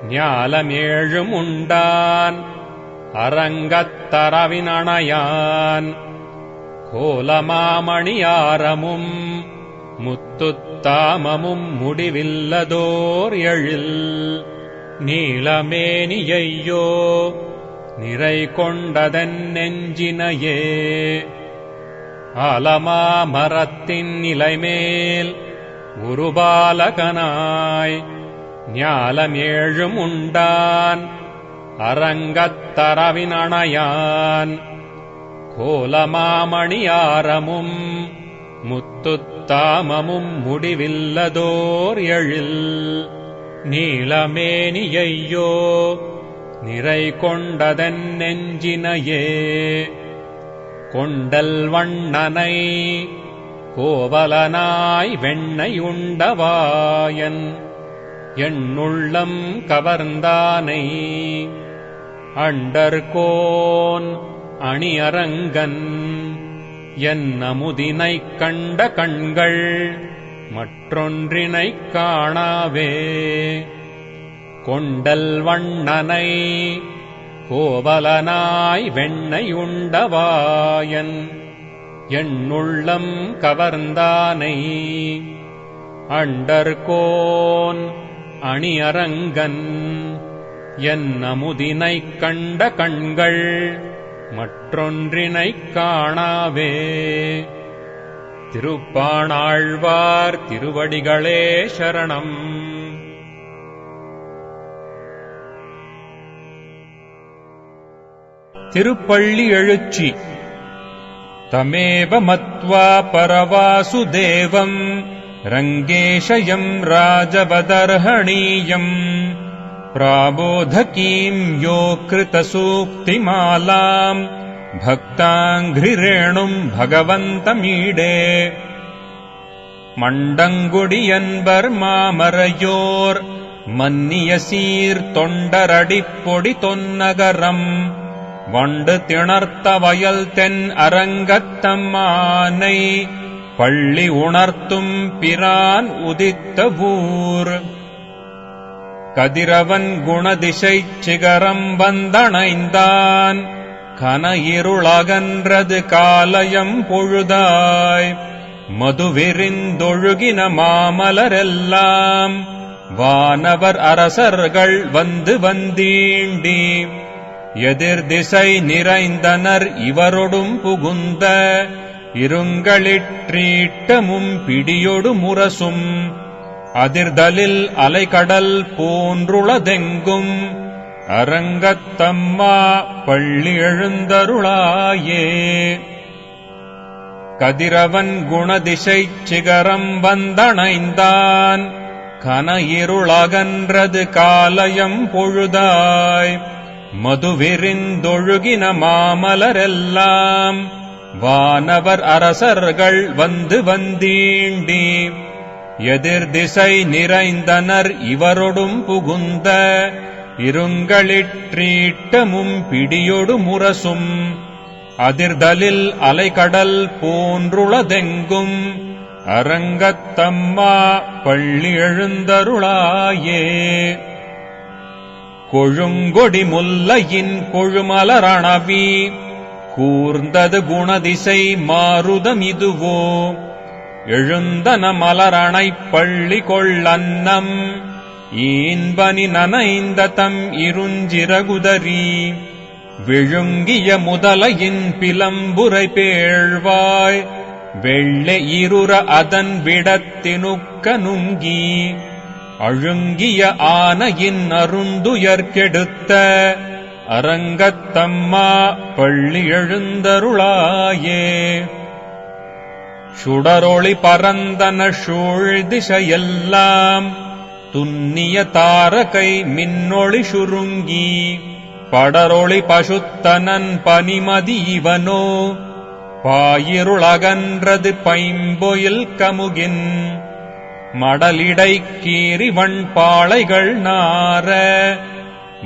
ஞாலமேழும் உண்டான் அரங்கத்தரவின் அணையான் கோலமாமணியாரமும் முத்துத்தாமமும் முடிவில்லதோர் எழில் நீலமேனியையோ நிறை கொண்டதன் நெஞ்சினையே. ஆலமா மரத்தின் நிலைமேல் உருபாலகனாய் ஞாலமேழும் உண்டான் அரங்கத்தரவின் அணையான் கோலமாமணியாரமும் முத்துத்தாமமும் முடிவில்லதோர் எழில் நீலமேனியையோ நிறை கொண்டதன் நெஞ்சினையே. கொண்டல் வண்ணனை கோவலனாய் வெண்ணையுண்டவாயன் என்னுள்ளம் கவர்ந்தானை அண்டர்கோன் அணியரங்கன் என் அமுதினைக் கண்ட கண்கள் மற்றொன்றினைக் காணாவே. கொண்டல் வண்ணனை கோவலனாய் வெண்ணையுண்டவாயன் என்னுள்ளம் கவர்ந்தானை அண்டர்கோன் அணியரங்கன் என் அமுதினைக் கண்ட கண்கள் மற்றொன்றினைக் காணாவே. திருப்பாணாழ்வார் திருவடிகளே சரணம். திருப்பள்ளி எழுச்சி. தமேவ மத்வா பரவாசுதேவம் ரங்கேஷயம் ராஜவதர்ஹணீயம் प्राबोधकीम् यो कृतसूक्तिमालाम् भक्ताङ्घ्रिरेणुम् भगवन्तमीडे. மண்டங்குடியன்பர் மாமரையோர் மன்னிய சீர் தொண்டரடிப்பொடி தொன்னகரம் வண்டு திணர்த்த வயல் தென் அரங்கத்தம்மானை பள்ளி உணர்த்தும் பிரான் உதித்த ஊர் கதிரவன் குணதிசைச் சிகரம் வந்தணைந்தான் கன இருளகன்றது காலயம் பொழுதாய் மதுவிரிந்தொழுகின மாமலரெல்லாம் வானவர் அரசர்கள் வந்து வந்தீண்டி எதிர் திசை நிறைந்தனர் இவரொடும் புகுந்த இருங்களிற்றீட்டமும் பிடியொடு முரசும் அதிர்தலில் அலைகடல் போன்றுளதெங்கும் அரங்கத்தம்மா பள்ளி எழுந்தருளாயே கதிரவன் குணதிசைச் சிகரம் வந்தணைந்தான் கன இருளகன்றது காலயம் பொழுதாய் மதுவிரிந்தொழுகின மாமலரெல்லாம் வானவர் அரசர்கள் வந்து வந்தீண்டி எதிர் திசை நிறைந்தனர் இவரொடும் புகுந்த இருங்களிற்றீட்டமும் பிடியொடு முரசும் அதிர்தலில் அலைகடல் போன்றுளதெங்கும் அரங்கத்தம்மா பள்ளி எழுந்தருளாயே கொழுங்கொடி முல்லையின் கொழுமலரணவி கூர்ந்தது குணதிசை மாருதம் இதுவோ எழுந்தன மலரணைப் பள்ளி கொள்ளன்னம் ஈன்பனி நனைந்த தம் இருஞ்சிறகுதரி விழுங்கிய முதலையின் பிலம்புரை பேழ்வாய் வெள்ளை இருற அதன் விடத்தினுக்க நுங்கி அழுங்கிய ஆனையின் அருந்துயர்கெடுத்த அரங்கத்தம்மா பள்ளி எழுந்தருளாயே சுடரொளி பரந்தன சூழ் திசையெல்லாம் துன்னிய தாரகை மின்னொளி சுருங்கி படரொளி பசுத்தனன் பனிமதி இவனோ பாயிருளகன்றது பைம்பொயில் கமுகின் மடலிடை கீறிவன் பாளைகள் நார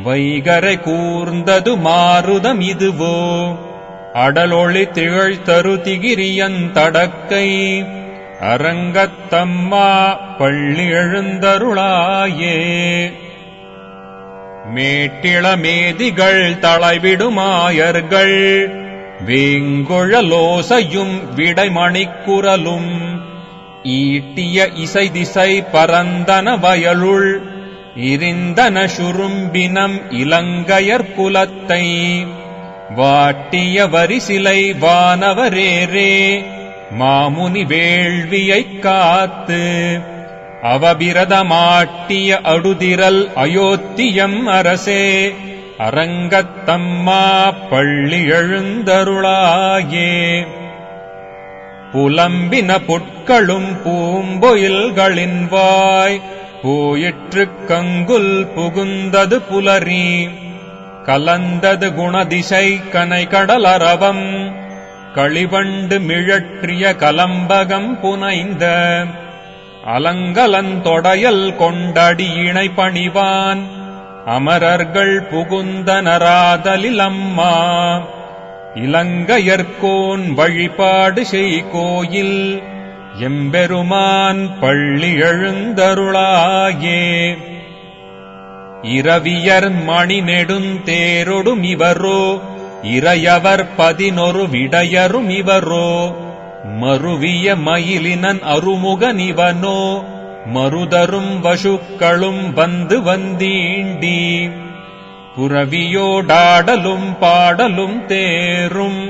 வைகரை கூர்ந்தது மாருதம் இதுவோ அடலொளி திகழ்தரு திகிரியந்தடக்கை அரங்கத்தம்மா பள்ளி எழுந்தருளாயே மேட்டிளமேதிகள் தளைவிடுமாயர்கள் வேங்குழலோசையும் விடைமணிக்குரலும் ஈட்டிய இசை திசை பரந்தன வயலுள் இருந்தன சுரும்பினம் இலங்கையர் குலத்தை வாட்டிய வரிசிலை வானவரேரே மாமுனி வேள்வியைக் காத்து அவபிரதமாட்டிய அடுதிரல் அயோத்தியம் அரசே அரங்கத்தம்மா பள்ளி எழுந்தருளாயே புலம்பின புட்களும் பூம்பொயில்களின் வாய் போயிற்றுக் கங்குல் புகுந்தது புலரி கலந்தது குணதிசை கனை கடலரவம் களிவண்டு மிழற்றிய கலம்பகம் புனைந்த அலங்கலந்தொடையல் கொண்டடியினை பணிவான் அமரர்கள் புகுந்தனராதலில் அம்மா இலங்கையர்கோன் வழிபாடு செய் கோயில் எம்பெருமான் பள்ளி எழுந்தருளாயே இரவியர் மணி நெடுந்தேரொடும் இவரோ இறையவர் 11 விடையரும் இவரோ மருவிய மயிலினன் அருமுகனிவனோ மருதரும் வசுக்களும் வந்து வந்தீண்டி புரவியோடாடலும் பாடலும் தேரும்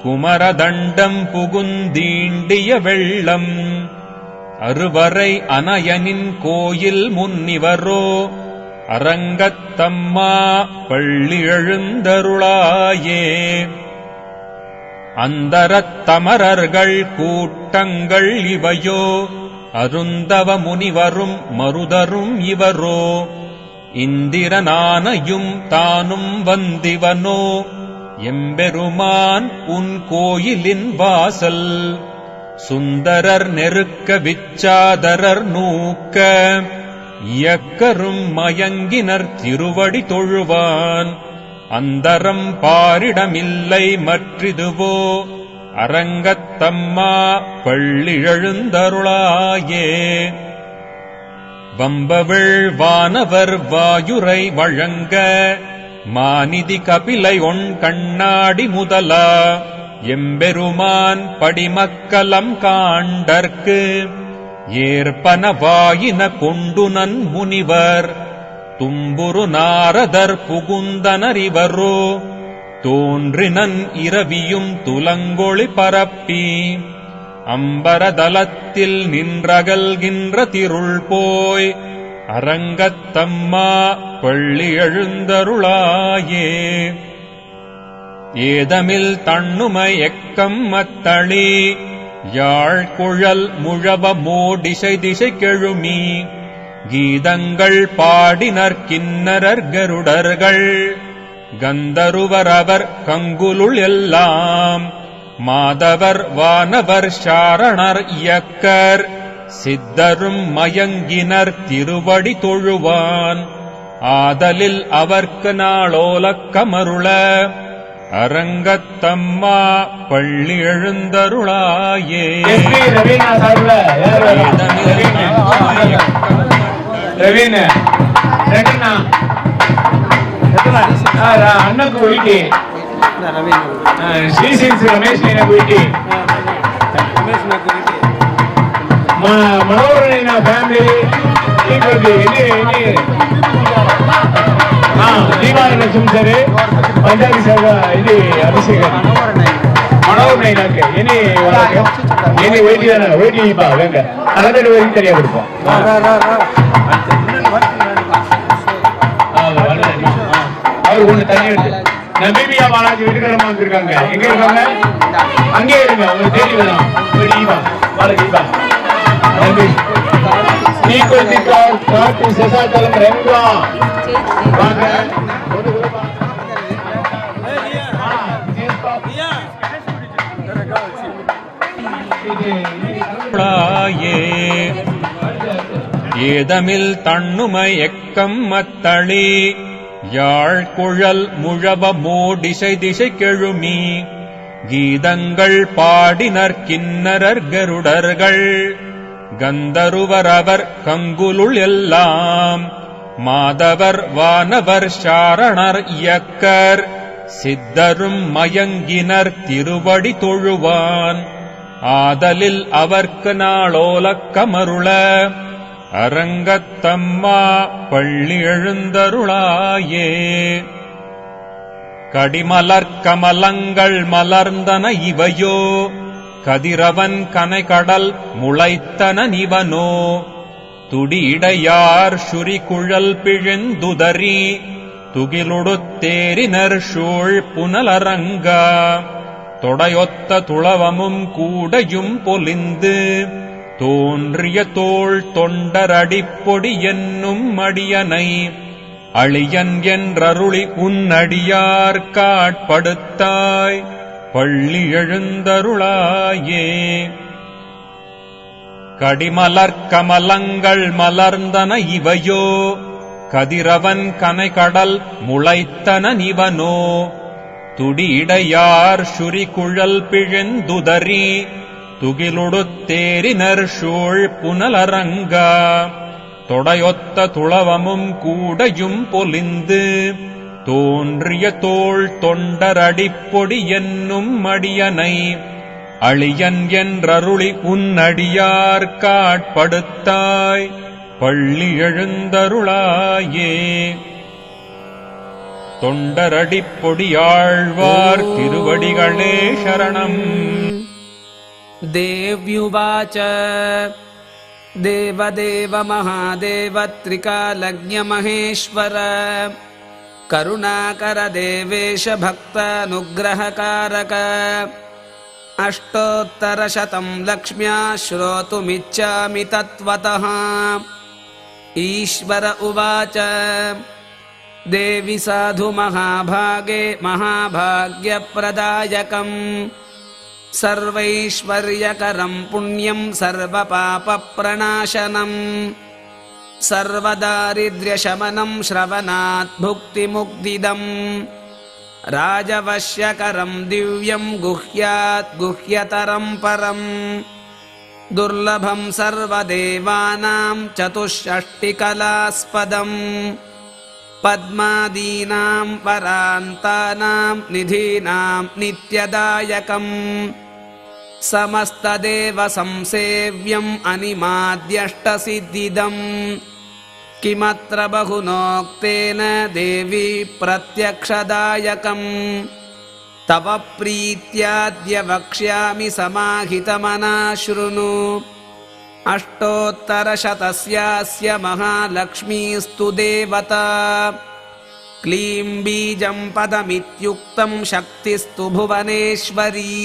குமரதண்டம் புகுந்தீண்டிய வெள்ளம் அறுவரை அனயனின் கோயில் முன்னிவரோ அரங்கத்தம்மா பள்ளி எழுந்தருளாயே அந்தரத்தமரர்கள் கூட்டங்கள் இவையோ அருந்தவ முனிவரும் மருதரும் இவரோ இந்திரனானையும் தானும் வந்திவனோ எம்பெருமான் உன் கோயிலின் வாசல் சுந்தரர் நெருக்க விச்சாதரர் நூக்க இயக்கரும் மயங்கினர் திருவடி தொழுவான் அந்தரம் பாரிடமில்லை மற்றிதுவோ அரங்கத்தம்மா பள்ளியெழுந்தருளாயே. வம்பவிழ் வானவர் வாயுரை வழங்க மாநிதி கபிலை ஒன் கண்ணாடி முதலா எம்பெருமான் படிமக்கலம் காண்டற்கு ஏற்பன வாயின கொண்டுனன் முனிவர் தும்புரு நாரதர் புகுந்தனரிவரோ தோன்றினன் இரவியும் துலங்கொளி பரப்பி அம்பரதலத்தில் நின்றகல்கின்ற திருள் போய் அரங்கத்தம்மா பள்ளி எழுந்தருளாயே. ஏதமில் தண்ணுமை எக்கம் மத்தளி யாழ்குழல் முழவ மோடிசை திசை கெழுமி கீதங்கள் பாடினர் கிண்ணரர் கருடர்கள் கந்தருவரவர் கங்குலுள் எல்லாம் மாதவர் வானவர் சாரணர் இயக்கர் சித்தரும் மயங்கினர் திருவடி தொழுவான் ஆதலில் அவர்க்கு நாளோலக்கமருள அரங்கத்தம்மா பள்ளி எழுந்தருளாயே. அண்ணக்கு போயிட்டு ஸ்ரீசிங்ஸ் ரமேஷ் போயிட்டு மனோரణ ఫ్యామిలీ దీపావళి నచ్చింది సరే పంజాబీ సేవ ఇది అభిషేకం மனோரணைக்கு இனி இனி வெயிட்டிப்பா வேங்க அறநூறு வரைக்கும் தெரியா கொடுப்போம். அவருக்கு ஒண்ணு தண்ணி எடுத்து நபீபியா பாலாஜி வீட்டுக்கிழமை இருக்காங்க. எங்க இருக்காங்க? அங்கே இருங்க, உங்களுக்கு தேடி வேணும். பாலாஜி நீ கொள்ளிக்கார் காட்டு செசாத்தலம் ரெங்கா வாங்க. ஏதமில் தண்ணுமை எக்கம் மத்தளி யாழ்குழல் முழவ மோடிசை திசை கெழுமி கீதங்கள் பாடினர் கிண்ணரர் கருடர்கள் கந்தருவரவர் கங்குலுள் எல்லாம் மாதவர் வானவர் சாரணர் இயக்கர் சித்தரும் மயங்கினர் திருவடி தொழுவான் ஆதலில் அவர்க்கு நாளோலக்கமருள அரங்கத்தம்மா பள்ளி எழுந்தருளாயே. கடிமலர் கமலங்கள் மலர்ந்தன இவையோ கதிரவன் கனைகடல் முளைத்தன நிவனோ துடியிடையார் சுரி குழல் பிழிந்துதறி துகிலுடுத்தேரினர் சூழ் புனலரங்கா தொடையொத்த துளவமும் கூடையும் பொலிந்து தோன்றிய தோள் தொண்டரடிப்பொடி என்னும் அடியனை அழியன் என்றருளி உன்னடியார் காட்படுத்தாய் பள்ளி எழுந்தருளாயே. கடிமலர் கமலங்கள் மலர்ந்தன இவையோ கதிரவன் கனைகடல் முளைத்தன நிவனோ துடியிடையார் சுரி குழல் பிழிந்துதறி துகிலுடுத்தேரினர் சூழ் புனலரங்கா தொடையொத்த துளவமும் கூடையும் பொலிந்து தோன்றிய தோள் தொண்டரடிப்பொடி என்னும் அடியனை அழியன் என்றருளி உன்னடியார் காட்படுத்தாய் பள்ளி எழுந்தருளாயே. தொண்டரடிப்பொடியாழ்வார் திருவடிகளே சரணம். देव्युवाच देवदेव महादेव त्रिकालज्ञमहेश्वर करुणाकर देवेश भक्तानुग्रहकारक अष्टोत्तरशतं लक्ष्म्या श्रोतुमिच्छामि तत्त्वतः. ईश्वर उवाच देवि साधु महाभागे महाभाग्यप्रदायकम् सर्वैश्वर्यकरं पुण्यं सर्वपापप्रणाशनं सर्वदारिद्र्यशमनं श्रवणात् भुक्तिमुक्तिदम् राजवश्यकरं दिव्यं गुह्यात् गुह्यतरं परम् दुर्लभं सर्वदेवानां चतुष्षष्टिकलास्पदम् पद्मादीनां परान्तानां निधीनां नित्यदायकम् समस्तदेव संसेव्यम् अनिमाद्यष्टसिद्धिदम् किमत्र बहुनोक्तेन देवी प्रत्यक्षदायकम् तव प्रीत्याद्य वक्ष्यामि समाहितमना शृणु अष्टोत्तरशतस्यास्य महालक्ष्मीस्तु देवता क्लीं बीजं पदमित्युक्तं शक्तिस्तु भुवनेश्वरी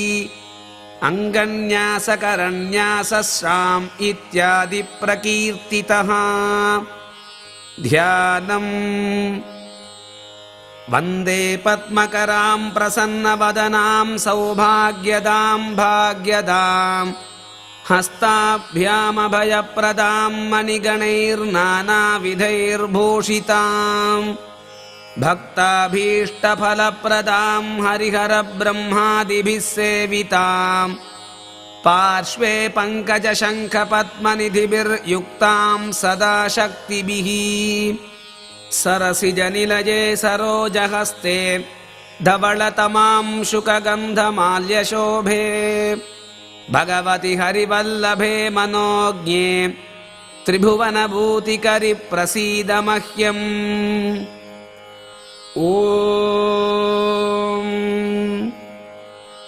अङ्गन्यासकरन्यासस्राम् इत्यादि प्रकीर्तितः ध्यानम् वन्दे पद्मकरां प्रसन्नवदनां सौभाग्यदां भाग्यदां हस्ताभ्यामभयप्रदां मणिगणैर्नानाविधैर्भूषितां भक्ताभीष्टफलप्रदां हरिहरब्रह्मादिभिः सेवितां पार्श्वे पङ्कजशङ्खपद्मनिधिभिर्युक्तां सदा शक्तिभिः सरसिजनिलये सरोजहस्ते धवलतमां शुकगन्धमाल्यशोभे भगवति हरिवल्लभे मनोज्ञे त्रिभुवनभूतिकरि प्रसीद मह्यम् ॐ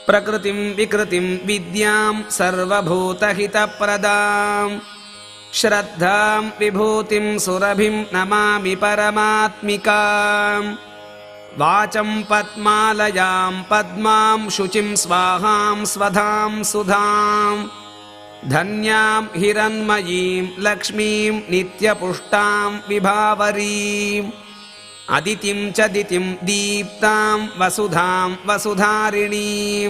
प्रकृतिं विकृतिं विद्यां सर्वभूतहितप्रदां श्रद्धां विभूतिं सुरभिं नमामि परमात्मिकाम् वाचं पद्मालयां पद्मां शुचिं स्वाहां स्वधां सुधां धन्यां हिरण्मयीं लक्ष्मीं नित्यपुष्टां विभावरीम् अदितिं च दितिं दीप्तां वसुधां वसुधारिणीं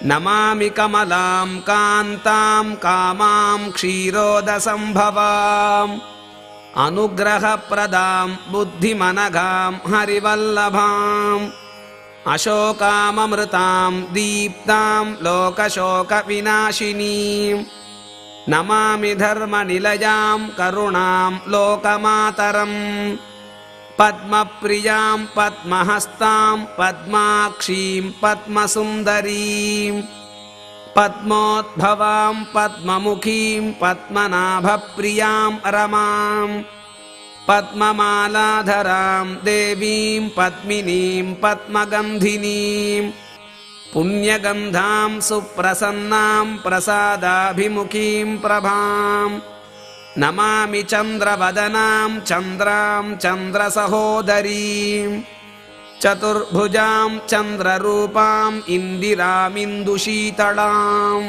नमामि कमलां कान्तां कामां क्षीरोदसम्भवाम् अनुग्रहप्रदां बुद्धिमनघां हरिवल्लभाम् अशोकाममृतां दीप्तां लोकशोकविनाशिनीं नमामि धर्मनिलयां करुणां लोकमातरम् पद्मप्रियां पद्महस्तां पद्माक्षीं पद्मसुन्दरीं पद्मोद्भवां पद्ममुखीं पद्मनाभप्रियां रमां पद्ममालाधरां देवीं पद्मिनीं पद्मगन्धिनीं पुण्यगन्धां सुप्रसन्नां प्रसादाभिमुखीं प्रभां नमामि चन्द्रवदनां चन्द्रां चन्द्रसहोदरीं चतुर्भुजां चन्द्ररूपां इन्दिरामिन्दुशीतलाम्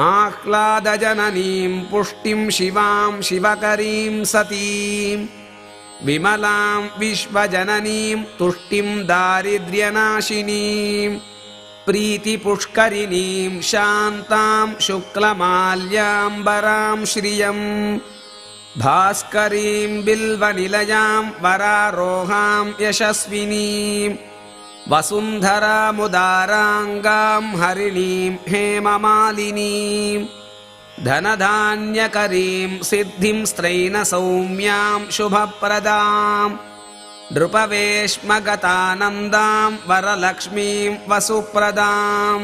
आह्लादजननीं पुष्टिं शिवां शिवकरीं सतीं विमलां विश्वजननीं तुष्टिं दारिद्र्यनाशिनीं प्रीतिपुष्करिणीं शान्तां शुक्लमाल्याम्बरां श्रियं भास्करीं बिल्वनिलयां वरारोहां यशस्विनीं वसुन्धरामुदाराङ्गां हरिणीं हेममालिनीं धनधान्यकरीं सिद्धिं स्त्रैणसौम्यां शुभप्रदां नृपवेश्मगतानन्दां वरलक्ष्मीं वसुप्रदां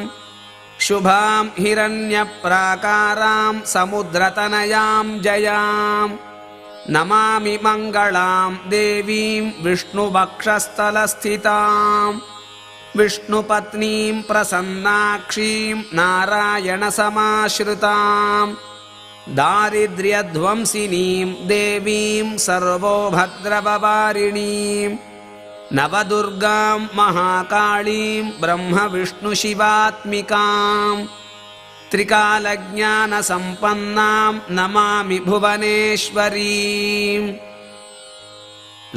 शुभां हिरण्यप्राकारां समुद्रतनयां जयां नमामि मङ्गलां देवीं विष्णुवक्षस्थलस्थितां विष्णुपत्नीं प्रसन्नाक्षीं नारायणसमाश्रितां दारिद्र्यध्वंसिनीं देवीं सर्वोभद्रववारिणीं नवदुर्गां महाकाळीं ब्रह्मविष्णुशिवात्मिकां त्रिकालज्ञानसम्पन्नां नमामि भुवनेश्वरीं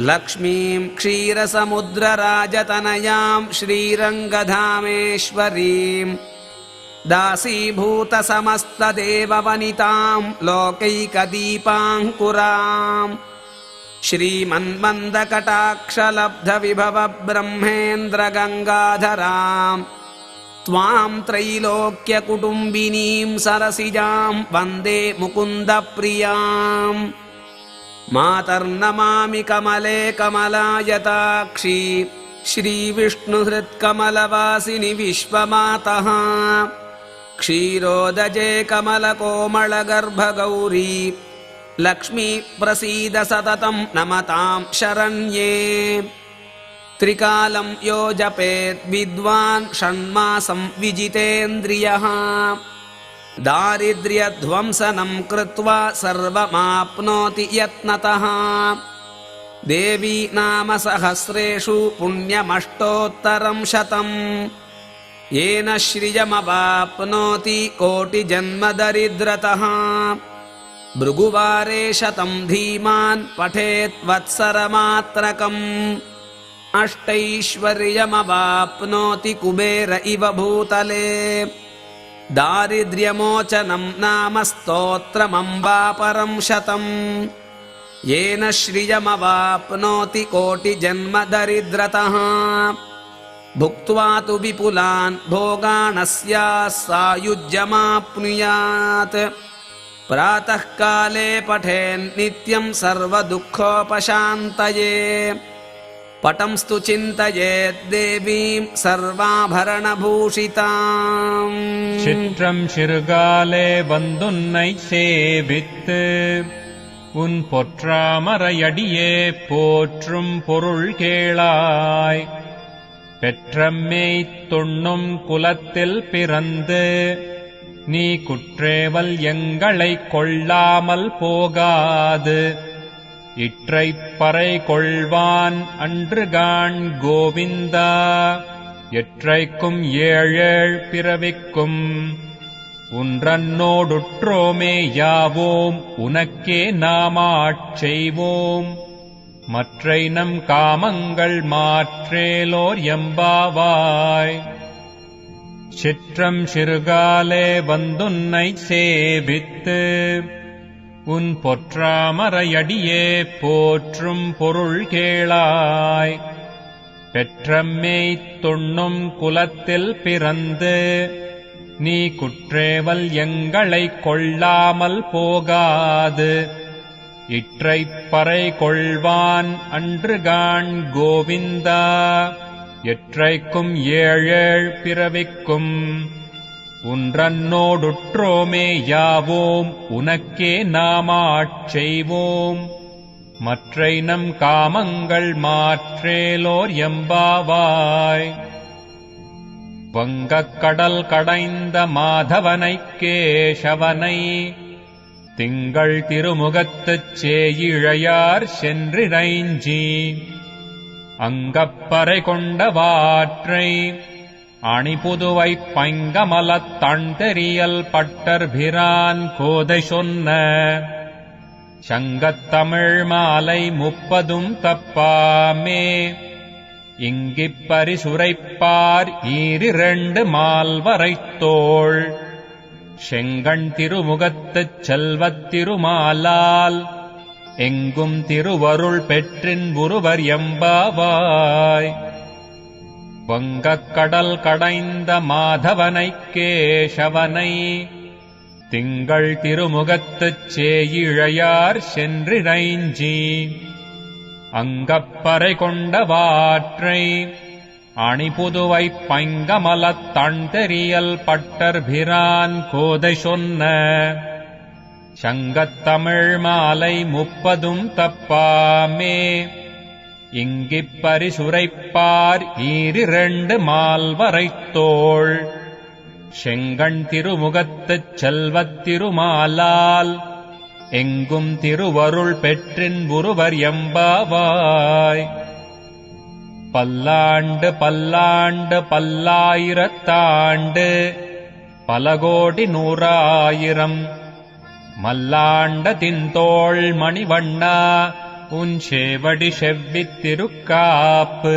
लक्ष्मीं क्षीरसमुद्रराजतनयां श्रीरङ्गधामेश्वरीं दासीभूतसमस्तदेववनिताम् लोकैकदीपाङ्कुराम् श्रीमन्मन्दकटाक्षलब्धविभवब्रह्मेन्द्रगङ्गाधराम् त्वाम् त्रैलोक्यकुटुम्बिनीम् सरसिजाम् वन्दे मुकुन्दप्रियाम् मातर्नमामि कमले कमलायताक्षी श्रीविष्णुहृत्कमलवासिनि विश्वमातः क्षीरोदजे कमलकोमलगर्भगौरी लक्ष्मी प्रसीद सततं नमतां शरण्ये त्रिकालं यो जपेत् विद्वान् षण्मासं विजितेन्द्रियः दारिद्र्यध्वंसनं कृत्वा सर्वमाप्नोति यत्नतः देवी नाम सहस्रेषु पुण्यमष्टोत्तरं शतम् येन श्रियमवाप्नोति कोटिजन्मदरिद्रतः भृगुवारे शतं धीमान् पठेत् वत्सरमात्रकम् अष्टैश्वर्यमवाप्नोति कुबेर इव भूतले दारिद्र्यमोचनं नाम स्तोत्रमम्बापरं शतम् येन श्रियमवाप्नोति कोटिजन्मदरिद्रतः भुक्त्वा तु विपुलान् भोगानस्याः सायुज्यमाप्नुयात् प्रातःकाले पठेन्नित्यं सर्वदुःखोपशान्तये पटंस्तु चिन्तयेत् देवीं सर्वाभरणभूषिताम् சிற்றம் சிறுகாலே வந்துன்னை சேவித்து உன் பொற்றாமரையடியே போற்றும் பொருள் கேளாய் பெற்றம்மை தொன்னும் குலத்தில் பிறந்து நீ குற்றேவல் எங்களைக் கொள்ளாமல் போகாது இற்றைப்பறை கொள்வான் அன்றுகாண் கோவிந்தா எற்றைக்கும் ஏழேழ் பிறவிக்கும் உன்றன்னோடுற்றோமே யாவோம் உனக்கே நாமாட்செய்வோம் மற்றை நம் காமங்கள் மாற்றேலோர் எம்பாவாய் சிற்றம் சிறுகாலே வந்துன்னை சேவித்து உன் பொற்றாமரையடியே போற்றும் பொருள் கேளாய் பெற்றம்மை தொன்னும் குலத்தில் பிறந்து நீ குற்றேவல் எங்களைக் கொள்ளாமல் போகாது இற்றைப்பறை கொள்வான் அன்றுகாண் கோவிந்தா எற்றைக்கும் ஏழேழ் பிறவிக்கும் உன்றன்னோடுற்றோமே யாவோம் உனக்கே நாமாட்செய்வோம் மற்றை நம் காமங்கள் மாற்றேலோர் எம்பாவாய் வங்கக் கடல் கடைந்த மாதவனைக் கேசவனை திங்கள் திருமுகத்துச் சேயிழையார் சென்றிரைஞ்சி அங்கப்பறை கொண்ட வாற்றை அணிபுதுவைப் பைங்கமலத் தண்டெறியல் பட்டர்பிரான் கோதை சொன்ன சங்கத்தமிழ் மாலை 30 தப்பாமே இங்கிப் பரிசுரைப்பார் ஈரிரண்டு மால்வரைத் தோள் செங்கண் திருமுகத்துச் செல்வத் திருமாலால் எங்கும் திருவருள் பெற்றின் ஒருவர் எம்பாவாய் வங்கக் கடல் கடைந்த மாதவனைக் கேசவனை திங்கள் திருமுகத்துச் சேயிழையார் சென்றிரைஞ்சி அங்கப்பறை கொண்ட வாற்றை அணிபுதுவைப் பைங்கமலத் தண்டெறியல் பட்டர்பிரான் கோதை சொன்ன சங்கத்தமிழ் மாலை 30 தப்பாமே இங்கிப் பரிசுரைப்பார் ஈரிரண்டு மால்வரைத் தோள் செங்கண் திருமுகத்துச் செல்வத் திருமாலால் எங்கும் திருவருள் பெற்றின் ஒருவர் எம்பாவாய் பல்லாண்டு பல்லாண்டு பல்லாயிரத்தாண்டு பல கோடி நூறாயிரம் மல்லாண்ட தின்தோள் மணிவண்ணா உன் சேவடி செவ்வித் திருக்காப்பு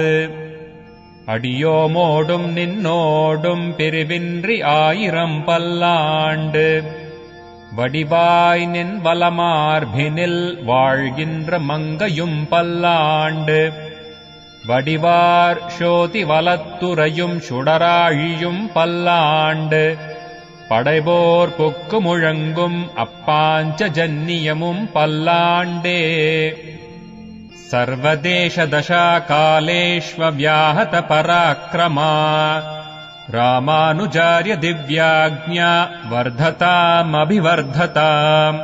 அடியோமோடும் நின்னோடும் பிரிவின்றி 1000 பல்லாண்டு வடிவாய் நின் வலமார்பினில் வாழ்கின்ற மங்கையும் பல்லாண்டு வடிவார் சோதி வலத்துறையும் சுடராழியும் பல்லாண்டு படைபோர் பொக்கு முழங்கும் அப்பாஞ்ச ஜன்னியமும் பல்லாண்டே சர்வதேச தசா காலேஷ்வவ்யாஹத பராக்ரமா ராமானுஜார்ய திவ்யாக்ஞா வர்ததாமபிவர்ததாம்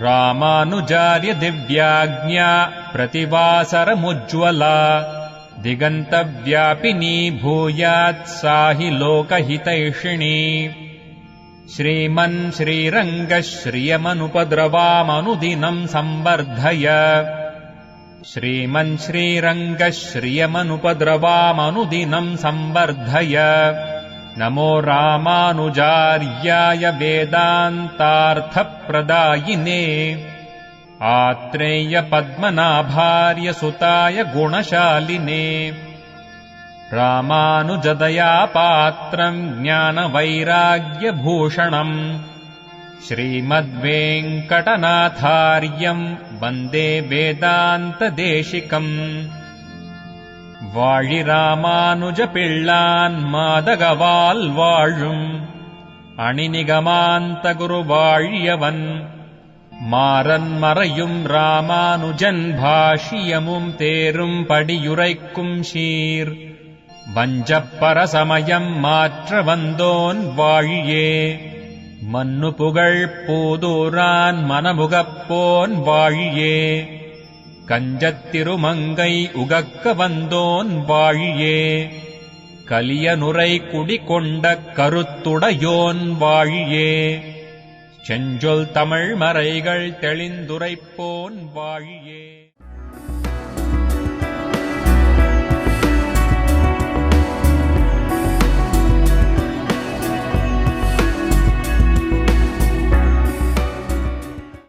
ராமானுஜார்ய திவ்யாக்ஞா பிரதிவாசரமுஜ்வலா திகந்தவ்யாபினீ பூயாத் சாஹி லோகஹிதைஷிணி ஸ்ரீமன் ஸ்ரீரங்கஸ்ரீயமனுபத்ரவாமனுதினம் சம்வர்தய श्रीमन् श्रीरङ्गश्रियमनुपद्रवामनुदिनं संवर्धय नमो रामानुजार्याय वेदान्तार्थप्रदायिने आत्रेय पद्मनाभार्य सुताय गुणशालिने रामानुजदया पात्रम् ज्ञानवैराग्यभूषणम् श्रीमद्वेङ्कटनाथार्यम् वन्दे वेदान्तदेशिकम् வாழி ராமானுஜ பிள்ளான் மாதகவால் வாழும் அணிநிகமாந்த குரு வாழியவன் மாறன் மறையும் ராமானுஜன் பாஷ்யமும் தேரும் படியுரைக்கும் சீர் வஞ்சப்பர சமயம் மாற்ற வந்தோன் வாழியே மன்னு புகழ் பூதூரான் மனமுகப்போன் வாழியே கஞ்சத்திருமங்கை உகக்க வந்தோன் வாழியே கலியனுரை குடிகொண்ட கருத்துடையோன் வாழியே செஞ்சொல் தமிழ் மறைகள் தெளிந்துரைப்போன் வாழியே.